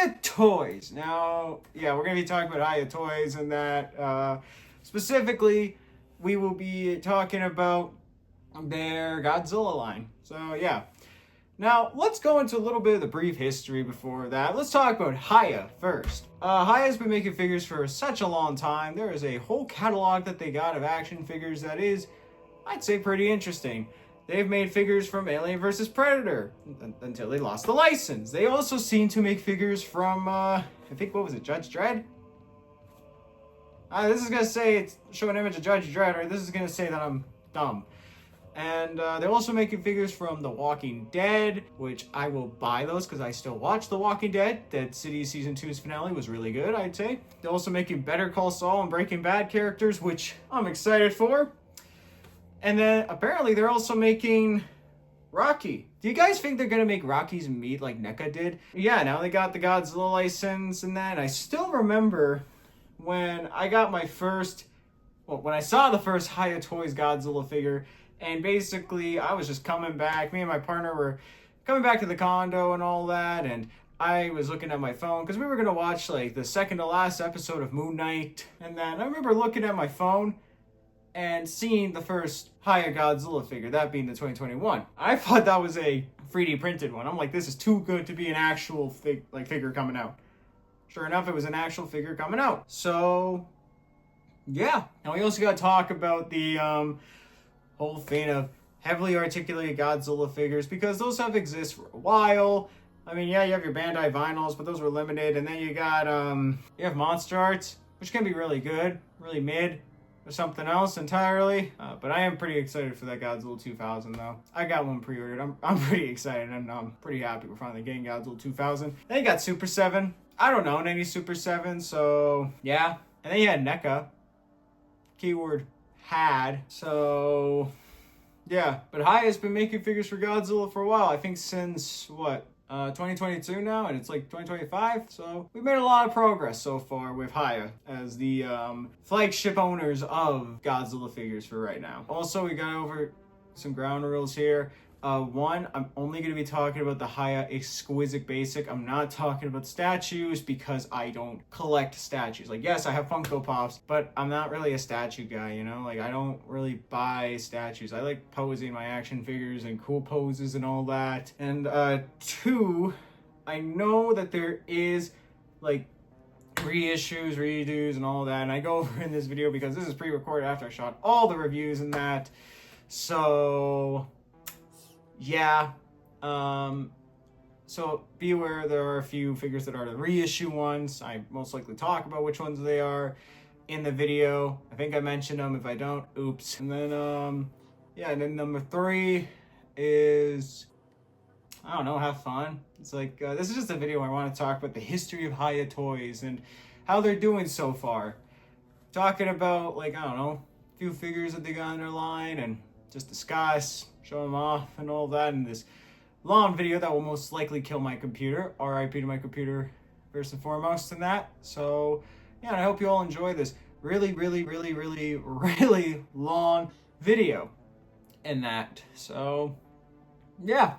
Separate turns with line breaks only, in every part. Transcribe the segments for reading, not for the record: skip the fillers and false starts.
Hiya Toys. Now, yeah, we're going to be talking about Hiya Toys and that. Specifically, we will be talking about their Godzilla line. So, yeah. Now, let's go into a little bit of the brief history before that. Let's talk about Hiya first. Hiya's been making figures for such a long time. There is a whole catalog that they got of action figures that is, I'd say, pretty interesting. They've made figures from Alien vs. Predator until they lost the license. They also seem to make figures from, I think, what was it, Judge Dredd? This is going to say, it's show an image of Judge Dredd, or this is going to say that I'm dumb. And they're also making figures from The Walking Dead, which I will buy those because I still watch The Walking Dead. Dead City Season 2's finale was really good, I'd say. They're also making Better Call Saul and Breaking Bad characters, which I'm excited for. And then apparently they're also making Rocky. Do you guys think they're going to make Rocky's meat like NECA did? Yeah, now they got the Godzilla license and that. I still remember when I got my first, when I saw the first Hiya Toys Godzilla figure. And basically, I was just coming back. Me and my partner were coming back to the condo and all that. And I was looking at my phone because we were going to watch like the second to last episode of Moon Knight. And then I remember looking at my phone and seeing the first Hiya Godzilla figure, that being the 2021. I thought that was a 3D printed one. I'm like, this is too good to be an actual figure coming out. Sure enough, it was an actual figure coming out. So, yeah. Now we also got to talk about the whole thing of heavily articulated Godzilla figures, because those have existed for a while. I mean, yeah, you have your Bandai vinyls, but those were limited. And then you got, you have Monster Arts, which can be really good, really mid, or something else entirely. But I am pretty excited for that Godzilla 2000, though. I got one pre-ordered. I'm pretty excited, and I'm pretty happy we're finally getting Godzilla 2000. Then you got Super 7. I don't own any Super 7, so yeah. And then you had NECA. Keyword had. So yeah, but Hiya's been making figures for Godzilla for a while. I think since 2022 now, and it's like 2025. So we've made a lot of progress so far with Hiya as the flagship owners of Godzilla figures for right now. Also, we got over some ground rules here. One, I'm only going to be talking about the Hiya Exquisite Basic. I'm not talking about statues because I don't collect statues. Like, yes, I have Funko Pops, but I'm not really a statue guy, you know? Like, I don't really buy statues. I like posing my action figures and cool poses and all that. And two, I know that there is, like, reissues, redos, and all that. And I go over in this video because this is pre-recorded after I shot all the reviews and that. So yeah, so be aware there are a few figures that are the reissue ones. I most likely talk about which ones they are in the video. I think I mentioned them. If I don't, oops. And then, yeah, and then number 3 is, I don't know, have fun. It's like, this is just a video where I want to talk about the history of Hiya Toys and how they're doing so far. Talking about, like, I don't know, a few figures that they got in their line and just discuss, show them off and all that in this long video that will most likely kill my computer. RIP to my computer first and foremost in that. So yeah, and I hope you all enjoy this really long video in that. So yeah,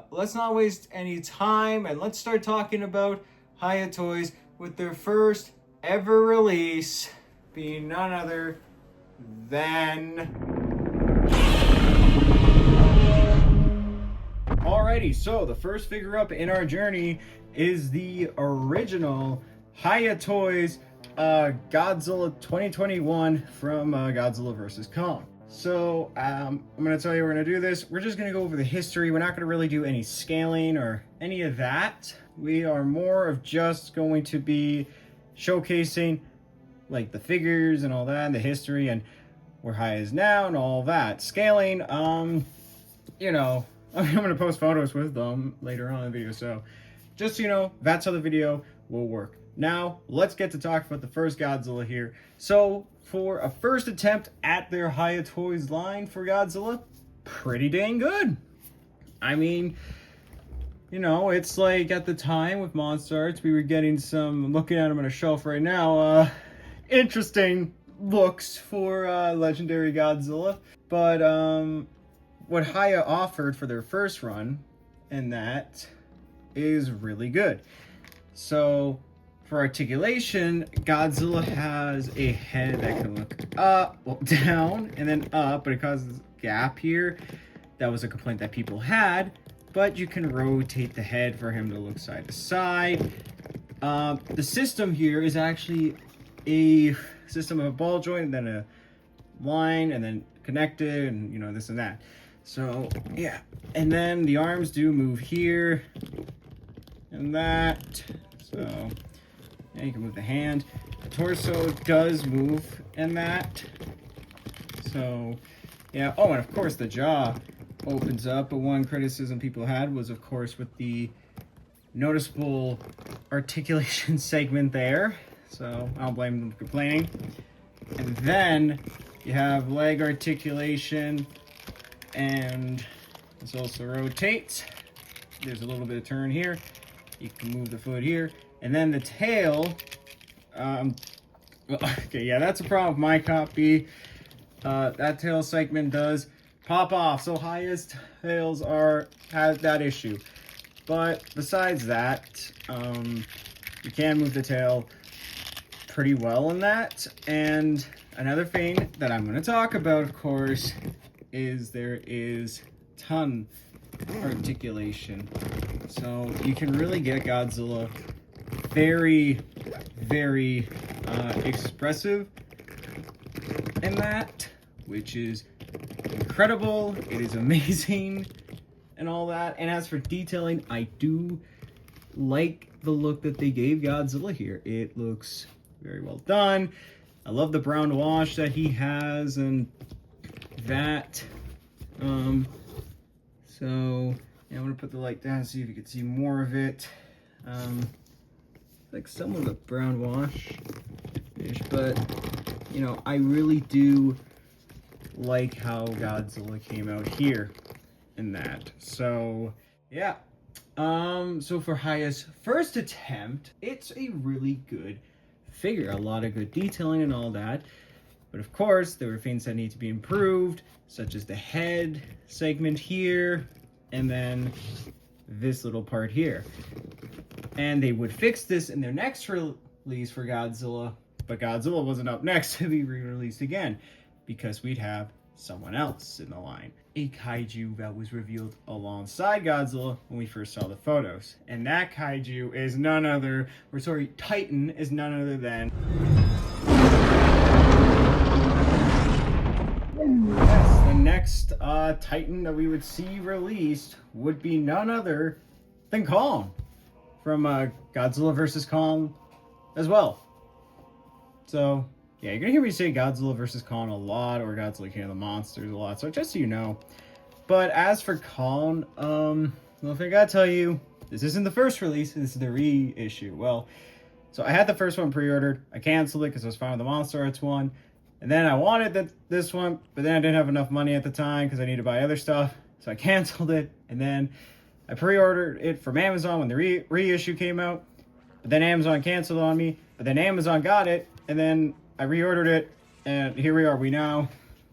let's not waste any time and let's start talking about Hiya Toys with their first ever release being none other than... Alrighty, so the first figure up in our journey is the original Hiya Toys Godzilla 2021 from Godzilla vs. Kong. So I'm going to tell you we're going to do this. We're just going to go over the history. We're not going to really do any scaling or any of that. We are more of just going to be showcasing like the figures and all that, and the history and where Hiya is now and all that. Scaling, you know, I'm going to post photos with them later on in the video, so just so you know, that's how the video will work. Now, let's get to talk about the first Godzilla here. So, for a first attempt at their Hiya Toys line for Godzilla, pretty dang good. I mean, you know, it's like at the time with Monster Arts, we were getting some, I'm looking at them on a shelf right now, interesting looks for Legendary Godzilla. But, what Hiya offered for their first run, and that is really good.
So for articulation, Godzilla has a head that can look up, well, down, and then up, but it causes a gap here. That was a complaint that people had, but you can rotate the head for him to look side to side. The system here is actually a system of a ball joint, and then a line, and then connected, and you know, this and that. So yeah, and then the arms do move here and that. So yeah, you can move the hand. The torso does move and that. So yeah. Oh, and of course the jaw opens up. But one criticism people had was, of course, with the noticeable articulation segment there. So I don't blame them for complaining. And then you have leg articulation, and this also rotates. There's a little bit of turn here. You can move the foot here. And then the tail, okay, yeah, that's a problem with my copy. That tail segment does pop off, so highest tails has that issue. But besides that, you can move the tail pretty well in that. And another thing that I'm going to talk about, of course, is there is ton articulation. So you can really get Godzilla very, very expressive in that, which is incredible. It is amazing and all that. And as for detailing, I do like the look that they gave Godzilla here. It looks very well done. I love the brown wash that he has and that. So yeah, I'm gonna put the light down to see if you can see more of it. Like some of the brown wash ish, but you know, I really do like how Godzilla came out here in that. So yeah. So for Hiya's first attempt, it's a really good figure. A lot of good detailing and all that. But of course, there were things that need to be improved, such as the head segment here, and then this little part here. And they would fix this in their next release for Godzilla, but Godzilla wasn't up next to be re-released again, because we'd have someone else in the line. A kaiju that was revealed alongside Godzilla when we first saw the photos. And that kaiju is none other, or sorry, Titan is none other than... Yes, the next Titan that we would see released would be none other than Kong. From Godzilla vs. Kong as well. So, yeah, you're gonna hear me say Godzilla vs. Kong a lot, or Godzilla King of the Monsters a lot, so just so you know. But as for Kong, well, if I gotta tell you, this isn't the first release, this is the reissue. Well, so I had the first one pre-ordered, I canceled it because I was fine with the Monster Arts one, and then I wanted this one, but then I didn't have enough money at the time because I needed to buy other stuff, so I canceled it, and then I pre-ordered it from Amazon when the reissue came out, but then Amazon canceled on me, but then Amazon got it, and then I reordered it, and here we are. We now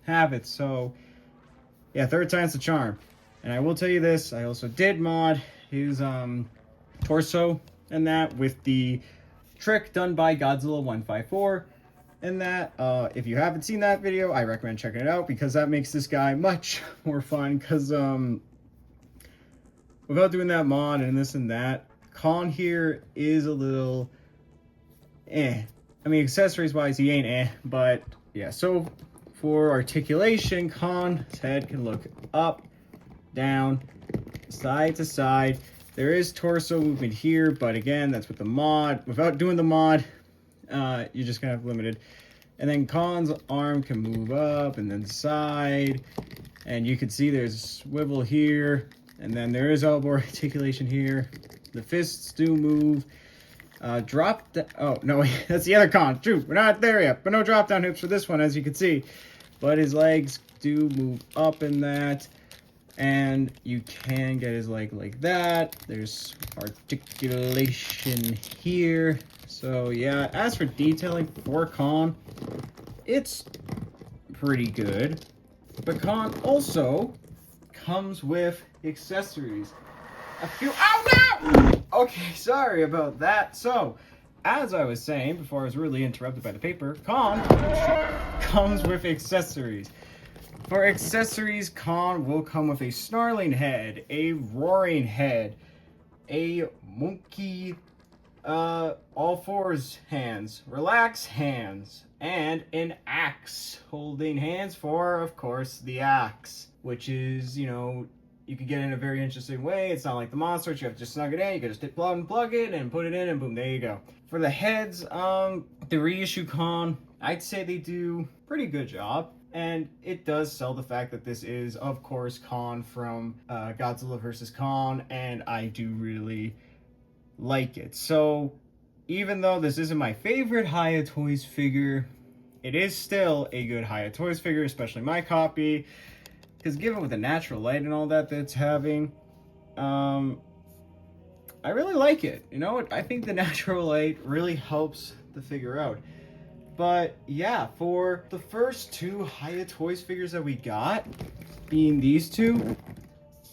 have it. So, yeah, third time's the charm. And I will tell you this, I also did mod his torso and that with the trick done by Godzilla 154. And that, if you haven't seen that video, I recommend checking it out because that makes this guy much more fun. Because without doing that mod and this and that, Kong here is a little I mean, accessories wise, he ain't but yeah. So for articulation, Kong's head can look up, down, side to side. There is torso movement here, but again, that's with the mod. Without doing the mod, you're just gonna have limited. And then Kong's arm can move up and then side, and you can see there's a swivel here, and then there is elbow articulation here. The fists do move. Oh, no, that's the other Kong. True, we're not there yet, but no drop down hips for this one, as you can see. But his legs do move up in that, and you can get his leg like that. There's articulation here. So, yeah, as for detailing for Kong, it's pretty good. But Kong also comes with accessories. Oh, no! Okay, sorry about that. So, as I was saying before I was rudely interrupted by the paper, Kong comes with accessories. For accessories, Kong will come with a snarling head, a roaring head, a monkey, all fours hands, relax hands, and an axe holding hands for, of course, the axe, which is, you know, you could get it in a very interesting way. It's not like the monster, you have to just snug it in. You can just plug it and put it in, and boom, there you go. For the heads, the reissue Kong, I'd say they do a pretty good job. And it does sell the fact that this is, of course, Kong from Godzilla vs. Kong, and I do really like it. So, even though this isn't my favorite Hiya Toys figure, it is still a good Hiya Toys figure, especially my copy. Because given with the natural light and all that it's having, I really like it. You know, I think the natural light really helps the figure out. But yeah, for the first two Hiya Toys figures that we got, being these two,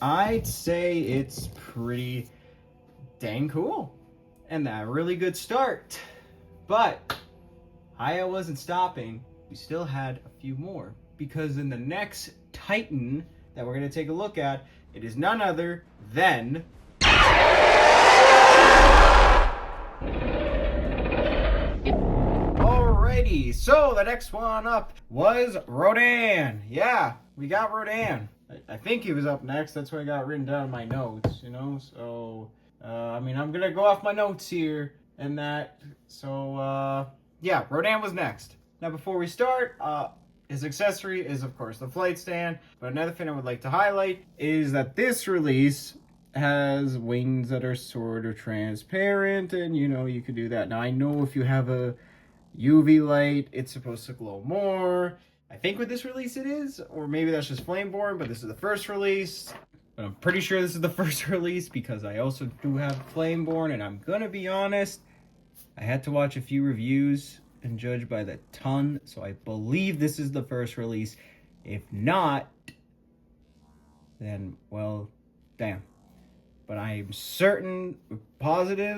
I'd say it's pretty dang cool. And that really good start. But Hiya wasn't stopping. We still had a few more. Because in the next Titan that we're going to take a look at, it is none other than... Alrighty, so the next one up was Rodan. Yeah, we got Rodan. I think he was up next. That's what I got written down in my notes, you know? So, I mean, I'm going to go off my notes here and that. So, yeah, Rodan was next. Now, before we start, his accessory is, of course, the flight stand. But another thing I would like to highlight is that this release has wings that are sort of transparent. And, you know, you could do that. Now, I know if you have a UV light, it's supposed to glow more. I think with this release it is. Or maybe that's just Flameborn, but this is the first release. But I'm pretty sure this is the first release because I also do have Flameborn. And I'm going to be honest, I had to watch a few reviews and judge by the ton, so I believe this is the first release. If not, then, well, damn. But I am certain, positivity,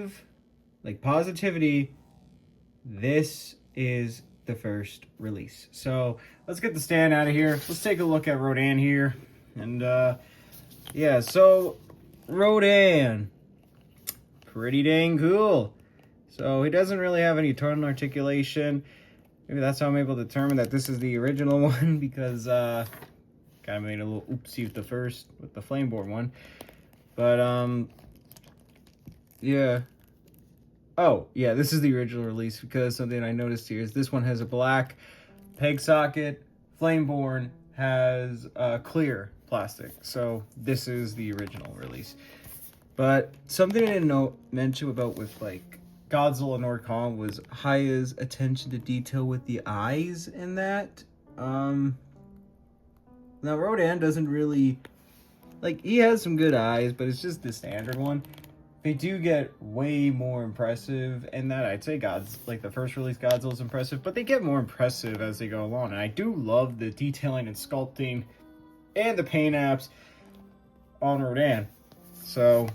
this is the first release. So, let's get the stand out of here. Let's take a look at Rodan here. And, yeah, so, Rodan. Pretty dang cool. So he doesn't really have any tongue articulation. Maybe that's how I'm able to determine that this is the original one because kind of made a little oopsie with the Flameborn one. But yeah. Oh, yeah, this is the original release because something I noticed here is this one has a black peg socket. Flameborn has clear plastic. So this is the original release. But something I didn't mention about with like Godzilla Nord Kong was Hiya's attention to detail with the eyes in that. Now Rodan doesn't really, like, he has some good eyes, but it's just the standard one. They do get way more impressive in that. I'd say the first release Godzilla's impressive, but they get more impressive as they go along. And I do love the detailing and sculpting and the paint apps on Rodan. So,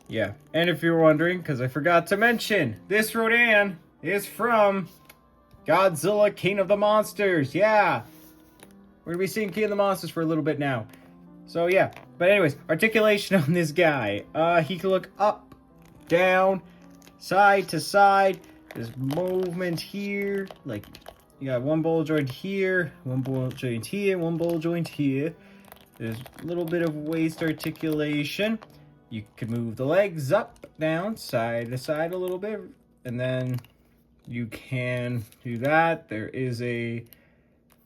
yeah, and if you're wondering, because I forgot to mention, this Rodan is from Godzilla King of the Monsters. Yeah, we're going to be seeing King of the Monsters for a little bit now. So, yeah, but anyways, articulation on this guy. He can look up, down, side to side. There's movement here. Like, you got one ball joint here, one ball joint here, one ball joint here. There's a little bit of waist articulation. You can move the legs up, down, side to side a little bit, and then you can do that. There is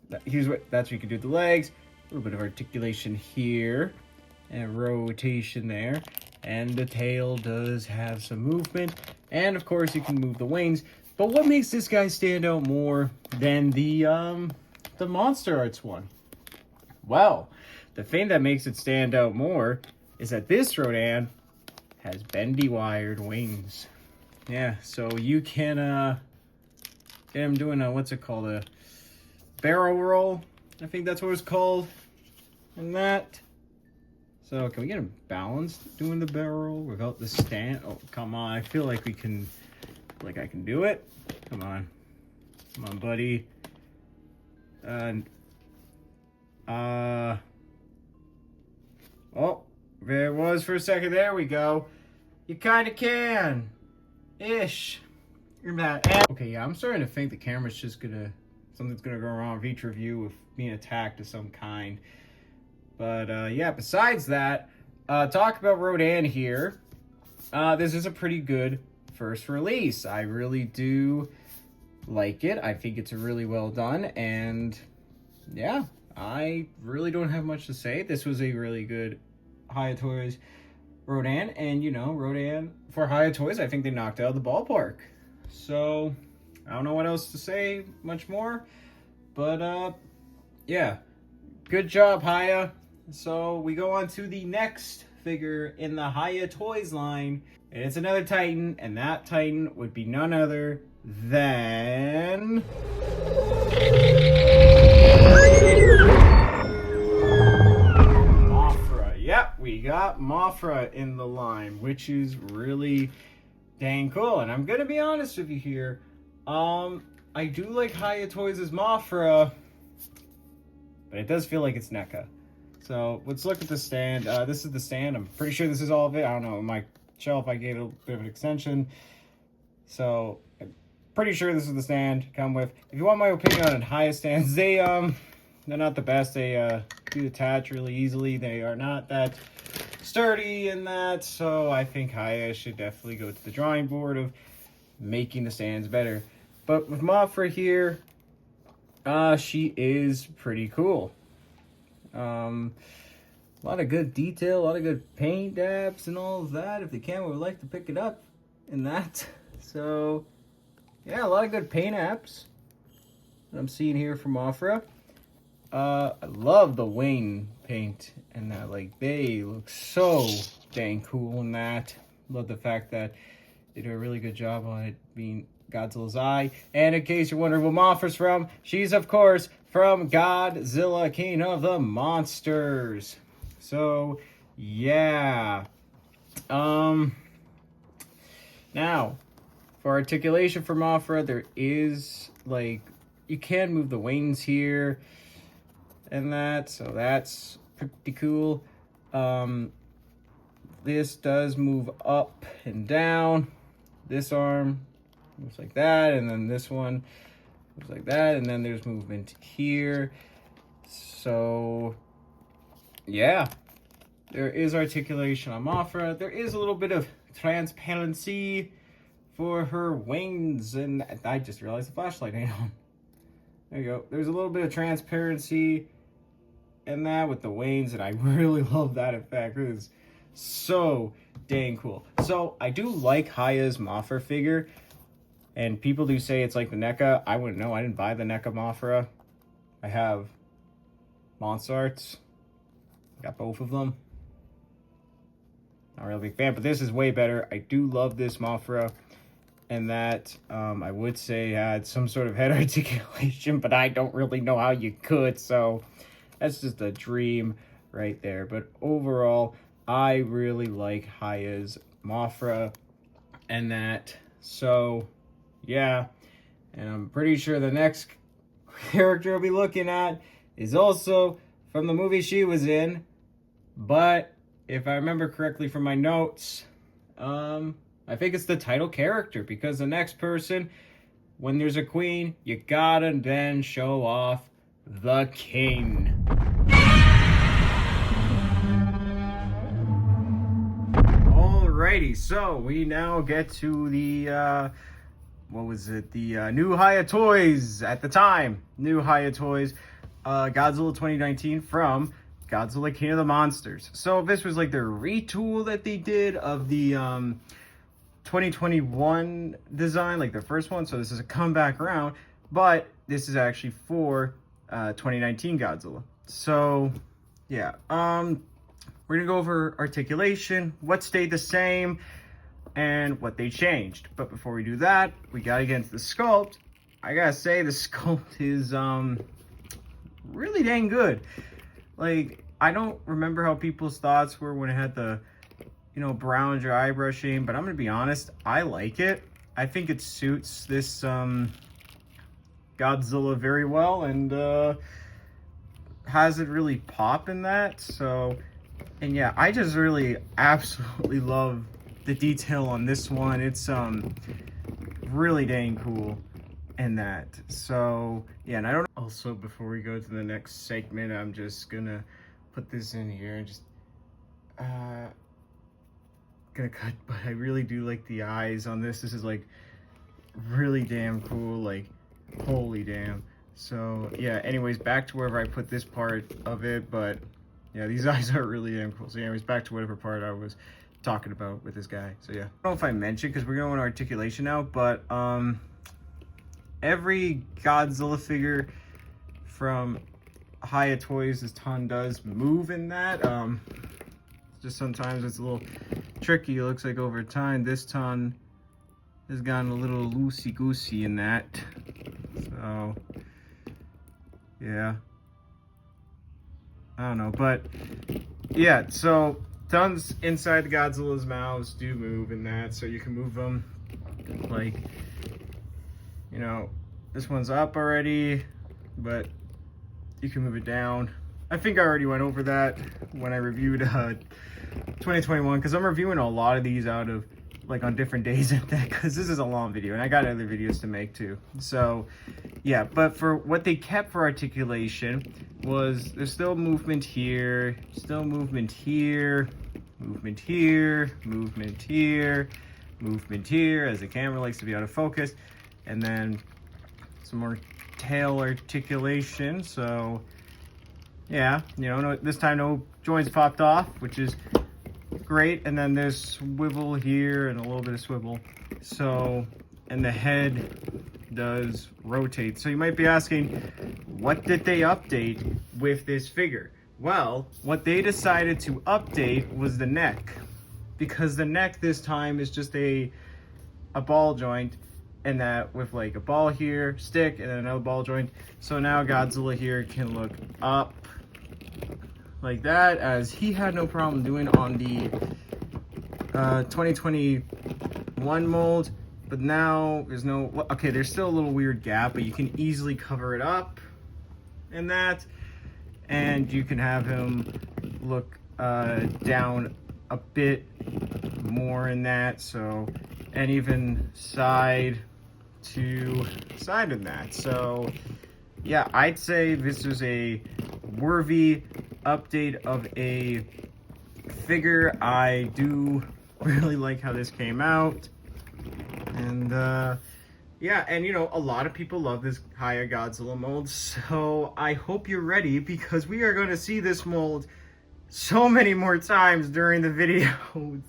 that's what you can do with the legs. A little bit of articulation here, and rotation there. And the tail does have some movement, and of course you can move the wings. But what makes this guy stand out more than the Monster Arts one? Well, the thing that makes it stand out more is that this Rodan has bendy wired wings. Yeah, so you can get him doing a barrel roll. I think that's what it's called. And that. So can we get him balanced doing the barrel without the stand? Oh, come on. I feel like we can, like I can do it. Come on. Come on, buddy. Oh, there it was for a second. There we go. You kind of can. Ish. You're mad. Okay, yeah, I'm starting to think the camera's just something's gonna go wrong with each review with being attacked of some kind. But yeah, besides that, talk about Rodan here. This is a pretty good first release. I really do like it. I think it's really well done, and yeah, I really don't have much to say. This was a really good Hiya Toys Rodan, and you know, Rodan for Hiya Toys, I think they knocked out of the ballpark. So I don't know what else to say much more, but yeah, good job, Hiya. So we go on to the next figure in the Hiya Toys line, and it's another Titan, and that Titan would be none other than Mothra. Yep, we got Mothra in the line, which is really dang cool. And I'm gonna be honest with you here, I do like Hiya Toys' Mothra, but it does feel like it's NECA. So let's look at the stand. This is the stand. I'm pretty sure this is all of it. I don't know. My shelf, I gave it a bit of an extension. So I'm pretty sure this is the stand come with. If you want my opinion on Hiya stands, they're not the best. They do detach really easily. They are not that sturdy in that. So I think Hiya should definitely go to the drawing board of making the stands better. But with Mothra here, she is pretty cool. A lot of good detail, a lot of good paint dabs and all of that. If the camera would like to pick it up in that. So yeah, a lot of good paint apps that I'm seeing here from Mothra. I love the wing paint and that, like, they look so dang cool in that. Love the fact that they do a really good job on it being Godzilla's eye. And in case you're wondering what Mothra's from, she's of course from Godzilla, King of the Monsters. So yeah. Now for articulation for Mothra, there is, like, you can move the wings here and that, so that's pretty cool. This does move up and down. This arm moves like that, and then this one moves like that, and then there's movement here. So yeah, there is articulation on Mothra. There is a little bit of transparency for her wings, and I just realized the flashlight ain't on. There you go. There's a little bit of transparency in that with the wings, and I really love that effect. It is so dang cool. So I do like Hiya's Mothra figure, and people do say it's like the NECA. I wouldn't know. I didn't buy the NECA Mothra. I have Monster Arts. Got both of them. Not a real big fan, but this is way better. I do love this Mothra, and that I would say had some sort of head articulation, but I don't really know how you could, so that's just a dream right there. But overall, I really like Hiya's Mothra and that. So yeah, and I'm pretty sure the next character I'll be looking at is also from the movie she was in, but if I remember correctly from my notes, I think it's the title character, because the next person, when there's a queen, you gotta then show off the king. Alrighty, so we now get to the what was it? The new Hiya Toys at the time. New Hiya Toys, Godzilla 2019 from Godzilla King of the Monsters. So this was like the retool that they did of the 2021 design, like the first one. So this is a comeback around, but this is actually for 2019 Godzilla. So yeah, we're gonna go over articulation, what stayed the same, and what they changed. But before we do that, we gotta get into the sculpt. I gotta say the sculpt is really dang good. Like, I don't remember how people's thoughts were when it had the, you know, brown dry brushing, but I'm gonna be honest, I like it. I think it suits this Godzilla very well, and has it really pop in that. So, and yeah, I just really absolutely love the detail on this one. It's really dang cool in that. So yeah, and I don't also, before we go to the next segment, I'm just gonna put this in here and just gonna cut, but I really do like the eyes on this. This is like really damn cool, like holy damn. So yeah, anyways, back to wherever I put this part of it, but yeah, these eyes are really damn cool. So anyways, back to whatever part I was talking about with this guy. So yeah, I don't know if I mentioned, because we're going on articulation now, but every Godzilla figure from Hiya Toys, this ton does move in that. Just sometimes it's a little tricky. It looks like over time this ton has gotten a little loosey-goosey in that. So yeah, I don't know, but yeah, so tons inside the Godzilla's mouths do move in that, so you can move them, like, you know, this one's up already, but you can move it down. I think I already went over that when I reviewed 2021, because I'm reviewing a lot of these out of, like, on different days at that, because this is a long video and I got other videos to make too. So yeah, but for what they kept for articulation was there's still movement here, still movement here, movement here, movement here, movement here, as the camera likes to be out of focus, and then some more tail articulation. So yeah, you know, this time no joints popped off, which is great. And then there's swivel here and a little bit of swivel. So, and the head does rotate. So you might be asking, what did they update with this figure? Well, what they decided to update was the neck, because the neck this time is just a ball joint, and that with like a ball here, stick, and then another ball joint. So now Godzilla here can look up like that, as he had no problem doing on the 2021 mold. But now there's no, okay, there's still a little weird gap, but you can easily cover it up in that, and you can have him look down a bit more in that. So, and even side to side in that. So yeah, I'd say this is a worthy update of a figure. I do really like how this came out, and yeah, and you know, a lot of people love this Hiya Godzilla mold, so I hope you're ready, because we are going to see this mold so many more times during the video.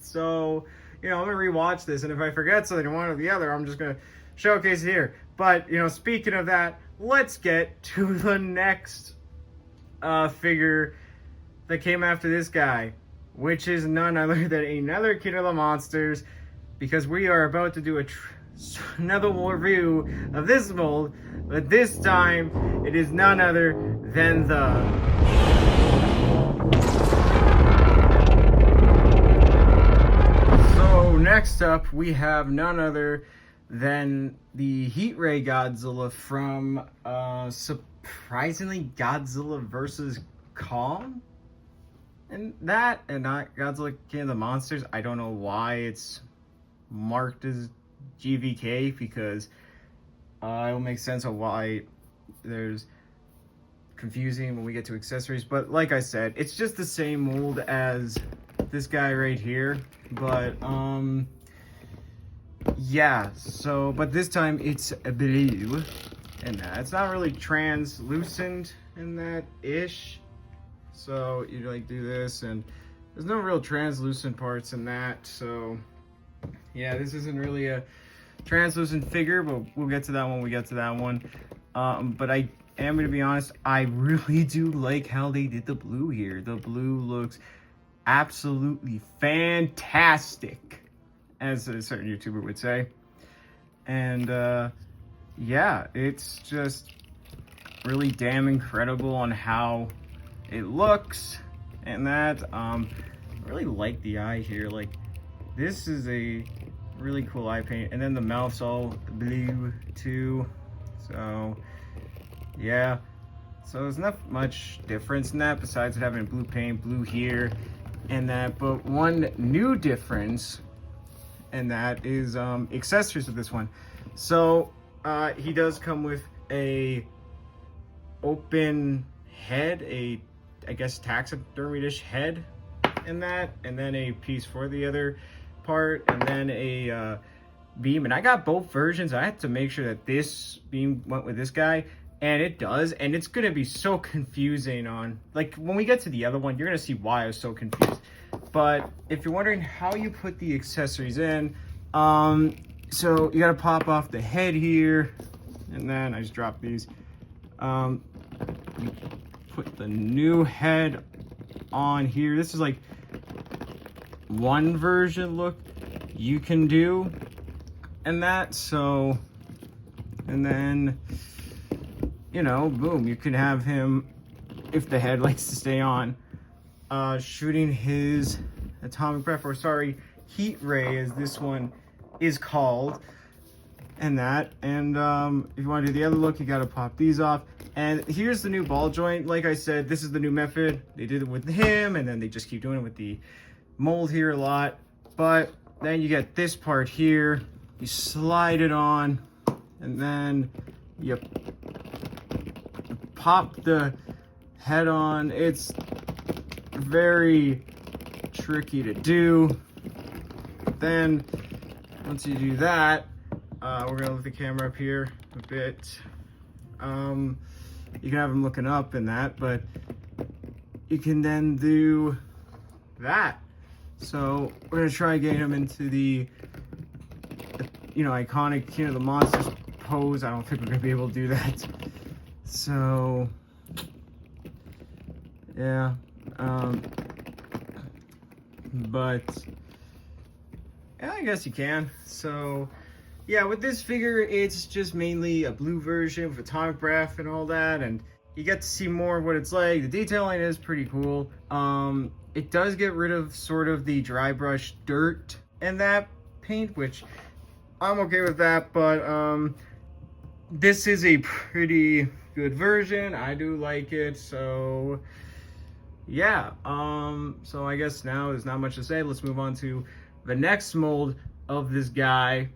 So, you know, I'm gonna rewatch this, and if I forget something one or the other, I'm just gonna showcase it here. But, you know, speaking of that, let's get to the next figure that came after this guy, which is none other than another King of the Monsters, because we are about to do another review of this mold, but this time it is none other than the next up, we have none other than the Heat Ray Godzilla from, surprisingly, Godzilla vs. Kong? And that, and not Godzilla King of the Monsters. I don't know why it's marked as GVK, because it'll make sense of why there's confusing when we get to accessories. But like I said, it's just the same mold as this guy right here, but yeah, so but this time it's blue, and it's not really translucent in that ish. So you like do this, and there's no real translucent parts in that. So yeah, this isn't really a translucent figure, but we'll get to that when we get to that one. But I am gonna be honest, I really do like how they did the blue here. The blue looks absolutely fantastic, as a certain YouTuber would say. And yeah, it's just really damn incredible on how it looks. and that I really like the eye here. Like, this is a really cool eye paint, and then the mouth's all blue too. So yeah, so there's not much difference in that besides it having blue paint, blue here and that. But one new difference, and that is accessories with this one. So he does come with a open head, I guess taxidermy-ish head in that, and then a piece for the other part, and then a beam. And I got both versions. I had to make sure that this beam went with this guy, and it does. And it's gonna be so confusing on, like, when we get to the other one, you're gonna see why I was so confused. But if you're wondering how you put the accessories in, so you gotta pop off the head here, and then I just dropped these. You put the new head on here. This is like one version look you can do, and that. So, and then, you know, boom, you can have him, if the head likes to stay on, shooting his atomic breath, or sorry, heat ray, as this one is called, and that. And if you want to do the other look, you got to pop these off. And here's the new ball joint. Like I said, this is the new method. They did it with him, and then they just keep doing it with the mold here a lot. But then you get this part here, you slide it on, and then you pop the head on. It's very tricky to do. Then once you do that, we're gonna lift the camera up here a bit. You can have him looking up and that, but you can then do that. So we're gonna try getting him into the you know, iconic King of the Monsters pose. I don't think we're gonna be able to do that. So yeah, but yeah, I guess you can. So yeah, with this figure, it's just mainly a blue version with atomic breath and all that, and you get to see more of what it's like. The detailing is pretty cool. It does get rid of sort of the dry brush dirt and that paint, which I'm okay with that, but this is a pretty good version. I do like it, so yeah. So I guess now there's not much to say. Let's move on to the next mold of this guy,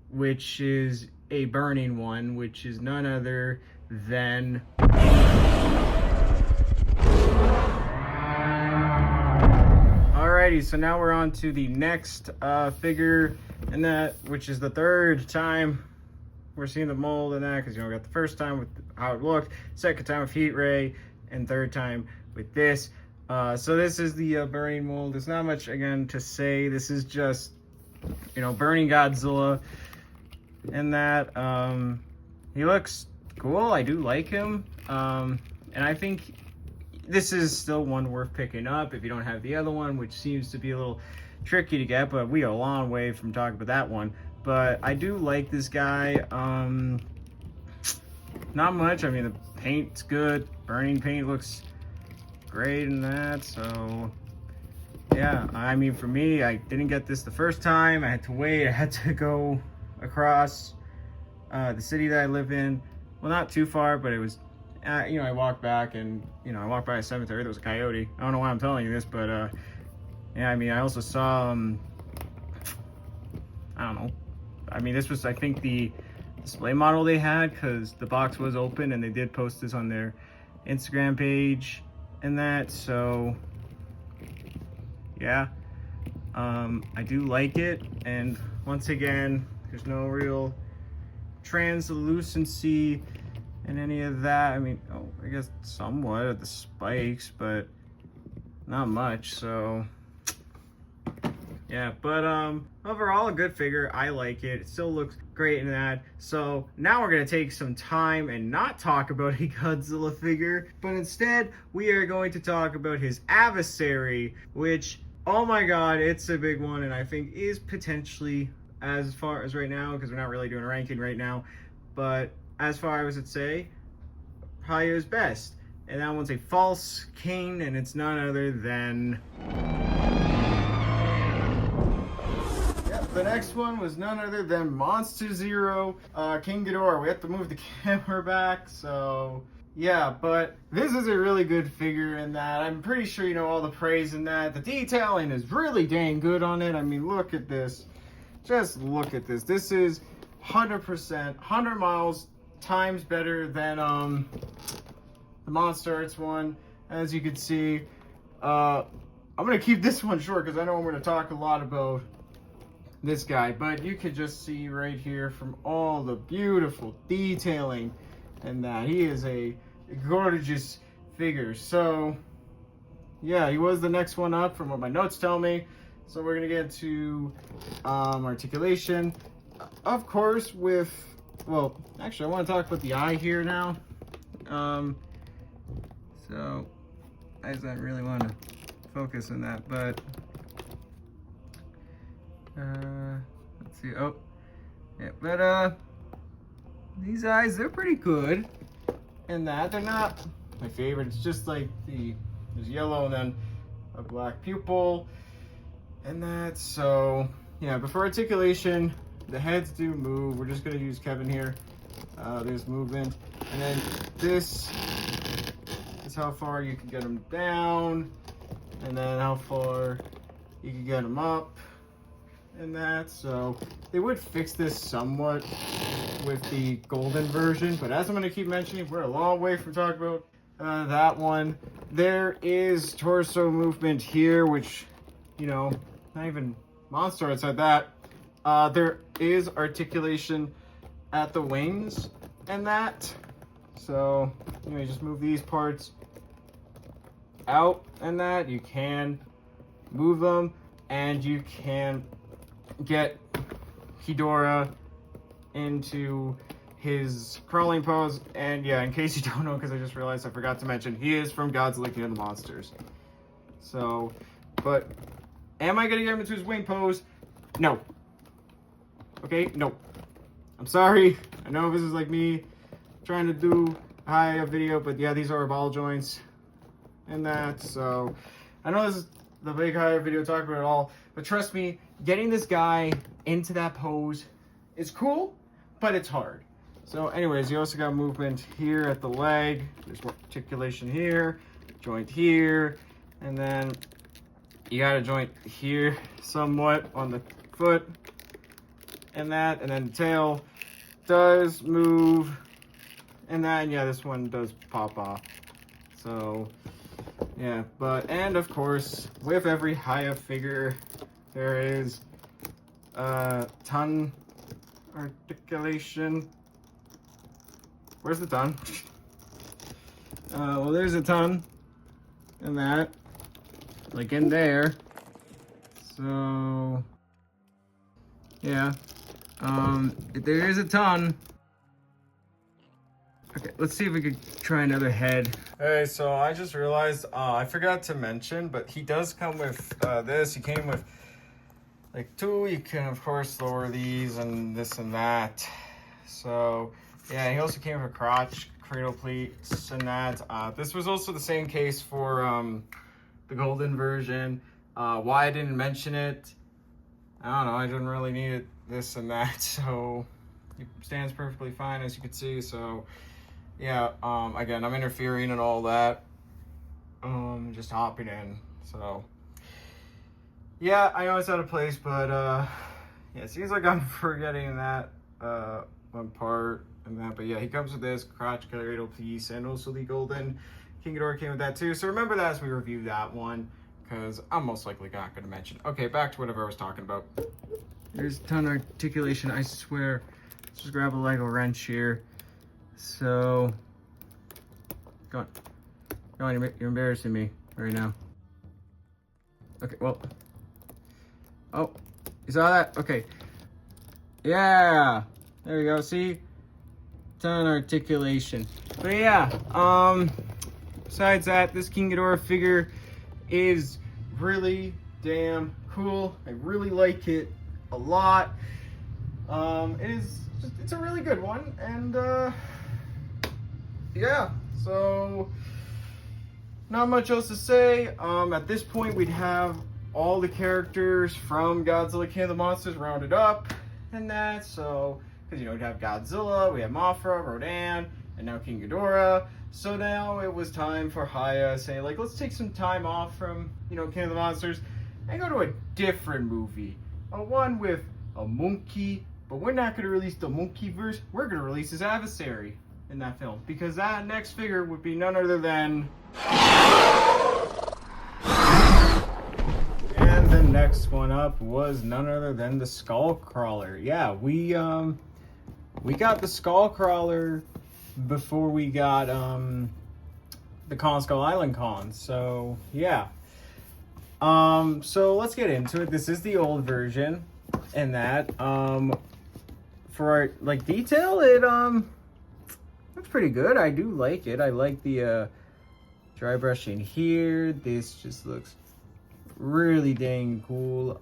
which is a burning one, which is none other than alrighty. So now we're on to the next figure, and that, which is the third time we're seeing the mold in that, because you know, we got the first time with how it looked, second time with heat ray, and third time with this. So this is the burning mold. There's not much again to say. This is just, you know, burning Godzilla. And that he looks cool. I do like him, and I think this is still one worth picking up if you don't have the other one, which seems to be a little tricky to get, but we are a long way from talking about that one. But I do like this guy. Not much. I mean, the paint's good. Burning paint looks great in that. So yeah, I mean, for me, I didn't get this the first time. I had to wait. I had to go across the city that I live in. Well, not too far, but it was, you know, I walked back, and, you know, I walked by a cemetery. There was a coyote. I don't know why I'm telling you this, but yeah, I mean, I also saw, I don't know. I mean, this was, I think, the display model they had, because the box was open, and they did post this on their Instagram page and that. So yeah, I do like it, and once again, there's no real translucency and any of that. I mean, oh, I guess somewhat of the spikes, but not much. So yeah, but overall a good figure. I like it. It still looks great in that. So now we're gonna take some time and not talk about a Godzilla figure, but instead we are going to talk about his adversary, which, oh my god, it's a big one, and I think is potentially, as far as right now, because we're not really doing a ranking right now, but as far as I would say, Hiya's best. And that one's a false king, and it's none other than... Yep, the next one was none other than Monster Zero, King Ghidorah. We have to move the camera back, so... Yeah, but this is a really good figure in that. I'm pretty sure you know all the praise in that. The detailing is really dang good on it. I mean, look at this. Just look at this. This is 100%, 100 miles times better than the Monster Arts one. As you can see, I'm gonna keep this one short because I know I'm gonna talk a lot about this guy, but you can just see right here from all the beautiful detailing and that he is a gorgeous figure. So yeah, he was the next one up from what my notes tell me. So we're gonna get to articulation, of course, with, well, actually I want to talk about the eye here now. So I just don't really want to focus on that, but let's see. Oh yeah, but these eyes, they're pretty good in that. They're not my favorite. It's just like there's yellow and then a black pupil and that. So yeah, but for articulation, the heads do move. We're just gonna use Kevin here. There's movement, and then this is how far you can get them down, and then how far you can get them up and that. So they would fix this somewhat with the golden version, but as I'm going to keep mentioning, we're a long way from talking about that one. There is torso movement here, which, you know, not even Monster Arts had that. There is articulation at the wings and that. So, you know, you just move these parts out and that. You can move them, and you can get Ghidorah into his crawling pose. And yeah, in case you don't know, because I just realized I forgot to mention, he is from Godzilla King of the Monsters. So, but am I gonna get him into his wing pose? No. Okay, no. I'm sorry. I know this is like me trying to do a video, but yeah, these are our ball joints and that. So I know this is the big higher video talking about it all, but trust me, getting this guy into that pose is cool, but it's hard. So anyways, you also got movement here at the leg. There's more articulation here, joint here, and then you got a joint here somewhat on the foot and that, and then the tail does move and that, and yeah, this one does pop off. So yeah, but, and of course, with every Hiya figure, there is tongue articulation. Where's the tongue? Well, there's a tongue and that, like in there. So yeah, there is a ton. Okay, let's see if we could try another head. Hey, so I just realized I forgot to mention, but he does come with this. He came with like two. You can of course lower these and this and that. So yeah, he also came with a crotch, cradle pleats and that. This was also the same case for the golden version. Why I didn't mention it, I don't know. I didn't really need it, this and that. So it stands perfectly fine, as you can see. So yeah, again, I'm interfering and all that. Just hopping in. So yeah, I know it's out of place, but yeah, it seems like I'm forgetting that one part and that. But yeah, he comes with this crotch cradle piece, and also the golden King Ghidorah came with that too. So remember that as we review that one, because I'm most likely not going to mention. Okay, back to whatever I was talking about. There's a ton of articulation, I swear. Let's just grab a Lego wrench here. So, go on, you're embarrassing me right now. Okay, well, oh, you saw that? Okay, yeah, there we go, see? Ton of articulation. But yeah, besides that, this King Ghidorah figure is really damn cool. I really like it a lot. It's a really good one, and yeah, so not much else to say. At this point, we'd have all the characters from Godzilla King of the Monsters rounded up and that. So, because, you know, we'd have Godzilla, we have Mothra, Rodan, and now King Ghidorah. So now it was time for Hiya saying, like, let's take some time off from, you know, King of the Monsters and go to a different movie. A one with a monkey, but we're not going to release the monkey verse. We're going to release his adversary in that film, because that next figure would be none other than... And the next one up was none other than the Skull Crawler. Yeah, we got the Skull Crawler before we got the Kong Skull Island Kong. So yeah. So let's get into it. This is the old version, and that for our, like, detail, it's pretty good. I do like it. I like the dry brushing here. This just looks really dang cool.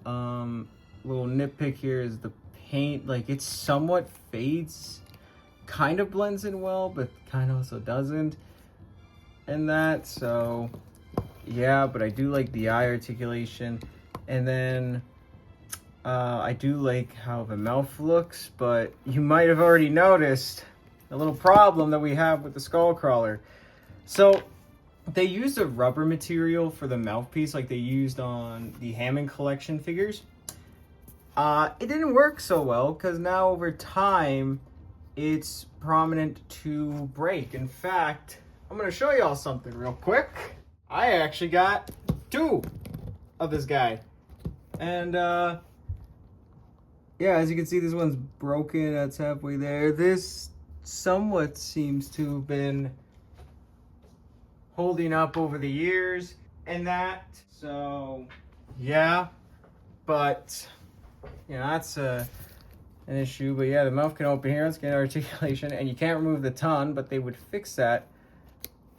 Little nitpick here is the paint. Like, it somewhat fades, kind of blends in well, but kind of also doesn't, and that. So yeah, but I do like the eye articulation, and then I do like how the mouth looks. But you might have already noticed a little problem that we have with the Skull Crawler. So they used a rubber material for the mouthpiece, like they used on the Hammond collection figures. It didn't work so well, because now over time it's prominent to break. In fact, I'm going to show y'all something real quick. I actually got 2 of this guy. And yeah, as you can see, this one's broken. That's halfway there. This somewhat seems to have been holding up over the years and that. So yeah, but you know, that's an issue. But yeah, the mouth can open here. Let's get articulation, and you can't remove the tongue, but they would fix that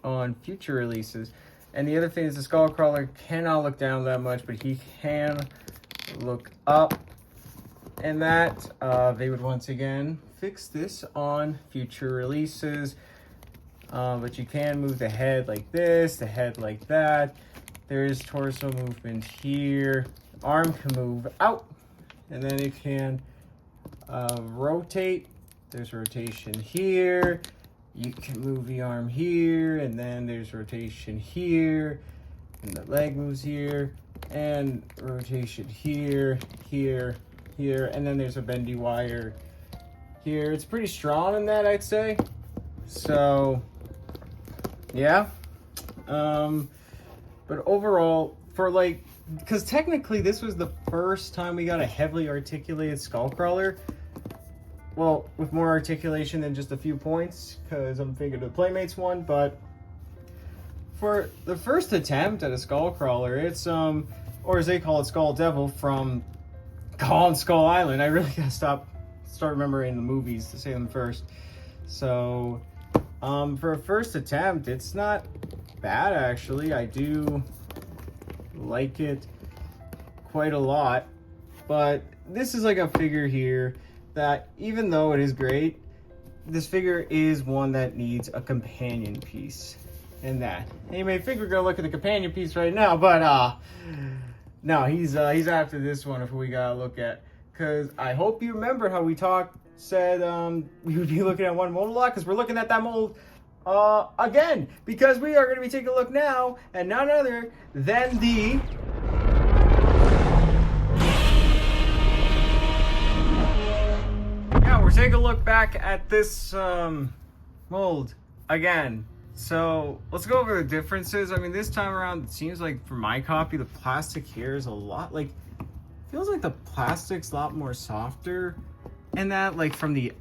on future releases. And the other thing is the Skull Crawler cannot look down that much, but he can look up, and that they would once again fix this on future releases. But you can move the head like this, the head like that. There's torso movement here. Arm can move out, and then it can rotate. There's rotation here. You can move the arm here, and then there's rotation here, and the leg moves here, and rotation here, here, here, and then there's a bendy wire here. It's pretty strong in that, I'd say. So yeah, but overall, for like, because technically this was the first time we got a heavily articulated Skull Crawler. Well, with more articulation than just a few points, because I'm thinking of the Playmates one. But for the first attempt at a Skull Crawler, it's or as they call it, Skull Devil from Kong Skull Island. I really gotta start remembering the movies to say them first. So for a first attempt, it's not bad, actually. I do like it quite a lot. But this is like a figure here that, even though it is great, this figure is one that needs a companion piece. In that, and you may think we're gonna look at the companion piece right now, but no, he's after this one if we gotta look at. Because I hope you remember how we said we would be looking at one mold a lot, because we're looking at that mold again, because we are going to be taking a look now at none other than the we're taking a look back at this mold again. So let's go over the differences. I mean, this time around, it seems like for my copy, the plastic here is a lot, like, feels like the plastic's a lot more softer, and that, like, from the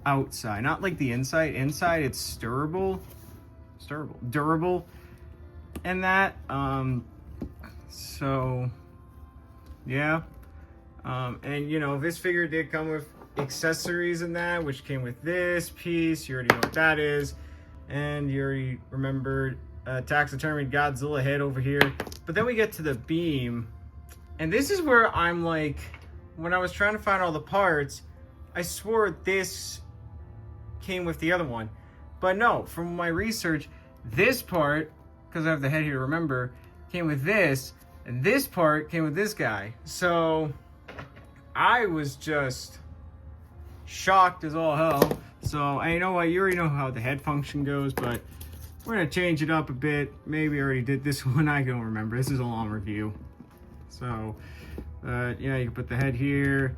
outside, not like the inside. Inside, it's durable, and that. So yeah, and you know, this figure did come with accessories in that, which came with this piece. You already know what that is, and you already remembered taxidermied Godzilla head over here. But then we get to the beam, and this is where I'm like, when I was trying to find all the parts, I swore this came with the other one, but no, from my research, this part
because I have the head here, remember, came with this, and this part came with this guy. So I was just shocked as all hell. So, and you know what, you already know how the head function goes, but we're gonna change it up a bit. Maybe I already did this one, I don't remember. This is a long review. So, yeah, you can put the head here,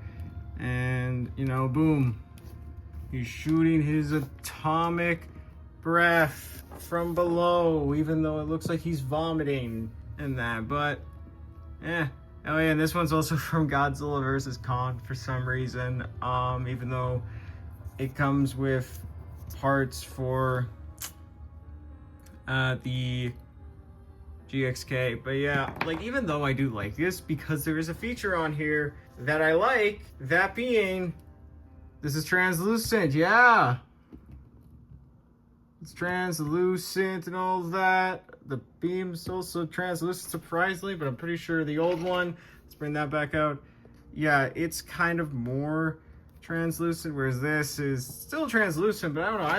and, you know, boom. He's shooting his atomic breath from below, even though it looks like he's vomiting and that, but, oh yeah, and this one's also from Godzilla vs. Kong for some reason, even though it comes with parts for the GXK. But yeah, like, even though I do like this, because there is a feature on here that I like, that being, this is translucent. Yeah, it's translucent and all that. The beam's also translucent, surprisingly, but I'm pretty sure the old one, let's bring that back out. Yeah, it's kind of more translucent, whereas this is still translucent, but I don't know. I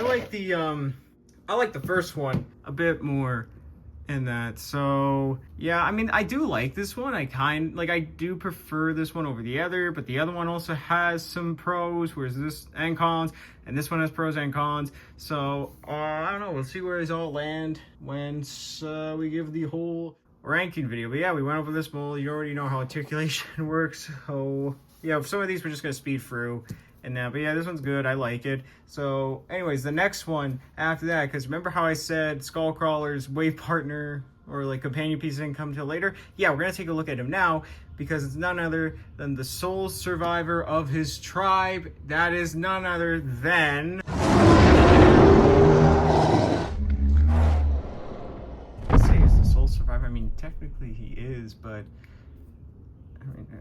like the first one a bit more in that. So yeah, I mean, I do like this one. I do prefer this one over the other, but the other one also has some pros, whereas this and cons, and this one has pros and cons. So I don't know, we'll see where these all land once we give the whole ranking video. But yeah, we went over this mold. You already know how articulation works, so yeah, some of these we're just gonna speed through. And now, but yeah, this one's good. I like it. So anyways, the next one after that, because remember how I said Skull Crawler's wave partner or like companion piece didn't come till later? Yeah, we're gonna take a look at him now, because it's none other than the sole survivor of his tribe. That is none other than, let's say he's the sole survivor. I mean, technically he is, but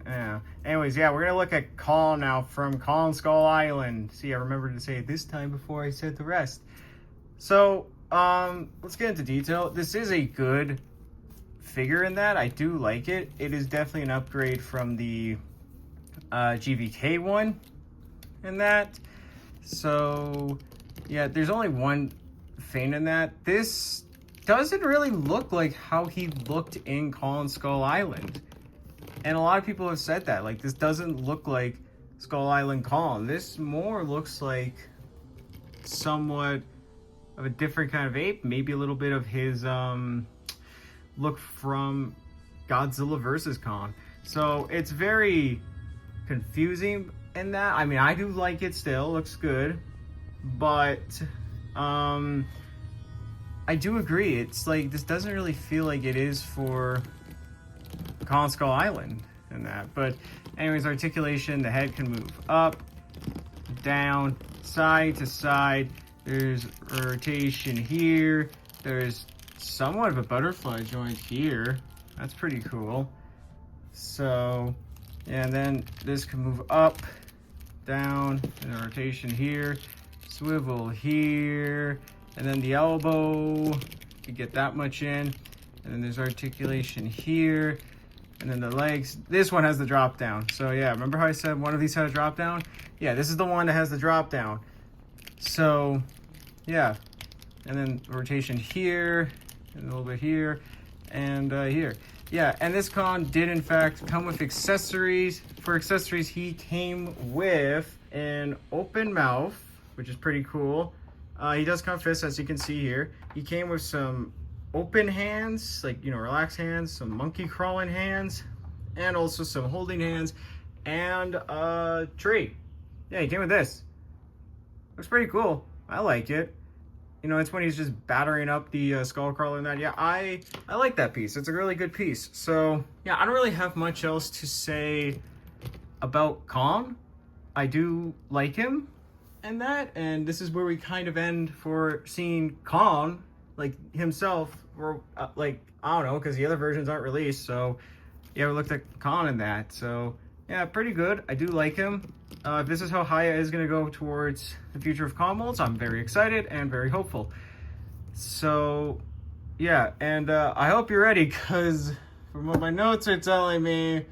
yeah. Anyways, yeah, we're gonna look at Kong now from Kong Skull Island. See, I remembered to say it this time before I said the rest. So, let's get into detail. This is a good figure in that. I do like it. It is definitely an upgrade from the GVK one in that. So, yeah, there's only one thing in that. This doesn't really look like how he looked in Kong Skull Island. And a lot of people have said that, like, this doesn't look like Skull Island Kong. This more looks like somewhat of a different kind of ape, maybe a little bit of his look from Godzilla vs. Kong. So it's very confusing in that. I mean, I do like it still, looks good, but I do agree. It's like, this doesn't really feel like it is for Kong Skull Island and that. But anyways, articulation, the head can move up, down, side to side. There's rotation here. There's somewhat of a butterfly joint here. That's pretty cool. So, and then this can move up, down, and a rotation here. Swivel here, and then the elbow, you get that much in. And then there's articulation here. And then the legs, this one has the drop down. So yeah, remember how I said one of these had a drop down? Yeah, this is the one that has the drop down. So yeah, and then rotation here, and a little bit here, and here. Yeah, and this Kong did in fact come with accessories. For accessories, he came with an open mouth, which is pretty cool. He does come with fists, as you can see here. He came with some open hands, like, you know, relaxed hands, some monkey crawling hands, and also some holding hands, and a tree. Yeah, he came with this. Looks pretty cool. I like it. You know, it's when he's just battering up the skull crawler and that. Yeah, I like that piece. It's a really good piece. So yeah, I don't really have much else to say about Kong. I do like him and that, and this is where we kind of end for seeing Kong, like himself, or like, I don't know, because the other versions aren't released. So yeah, we looked at Kong in that. So yeah, pretty good. I do like him. If this is how Hiya is going to go towards the future of Kong molds, I'm very excited and very hopeful. So yeah, and I hope you're ready, because from what my notes are telling me,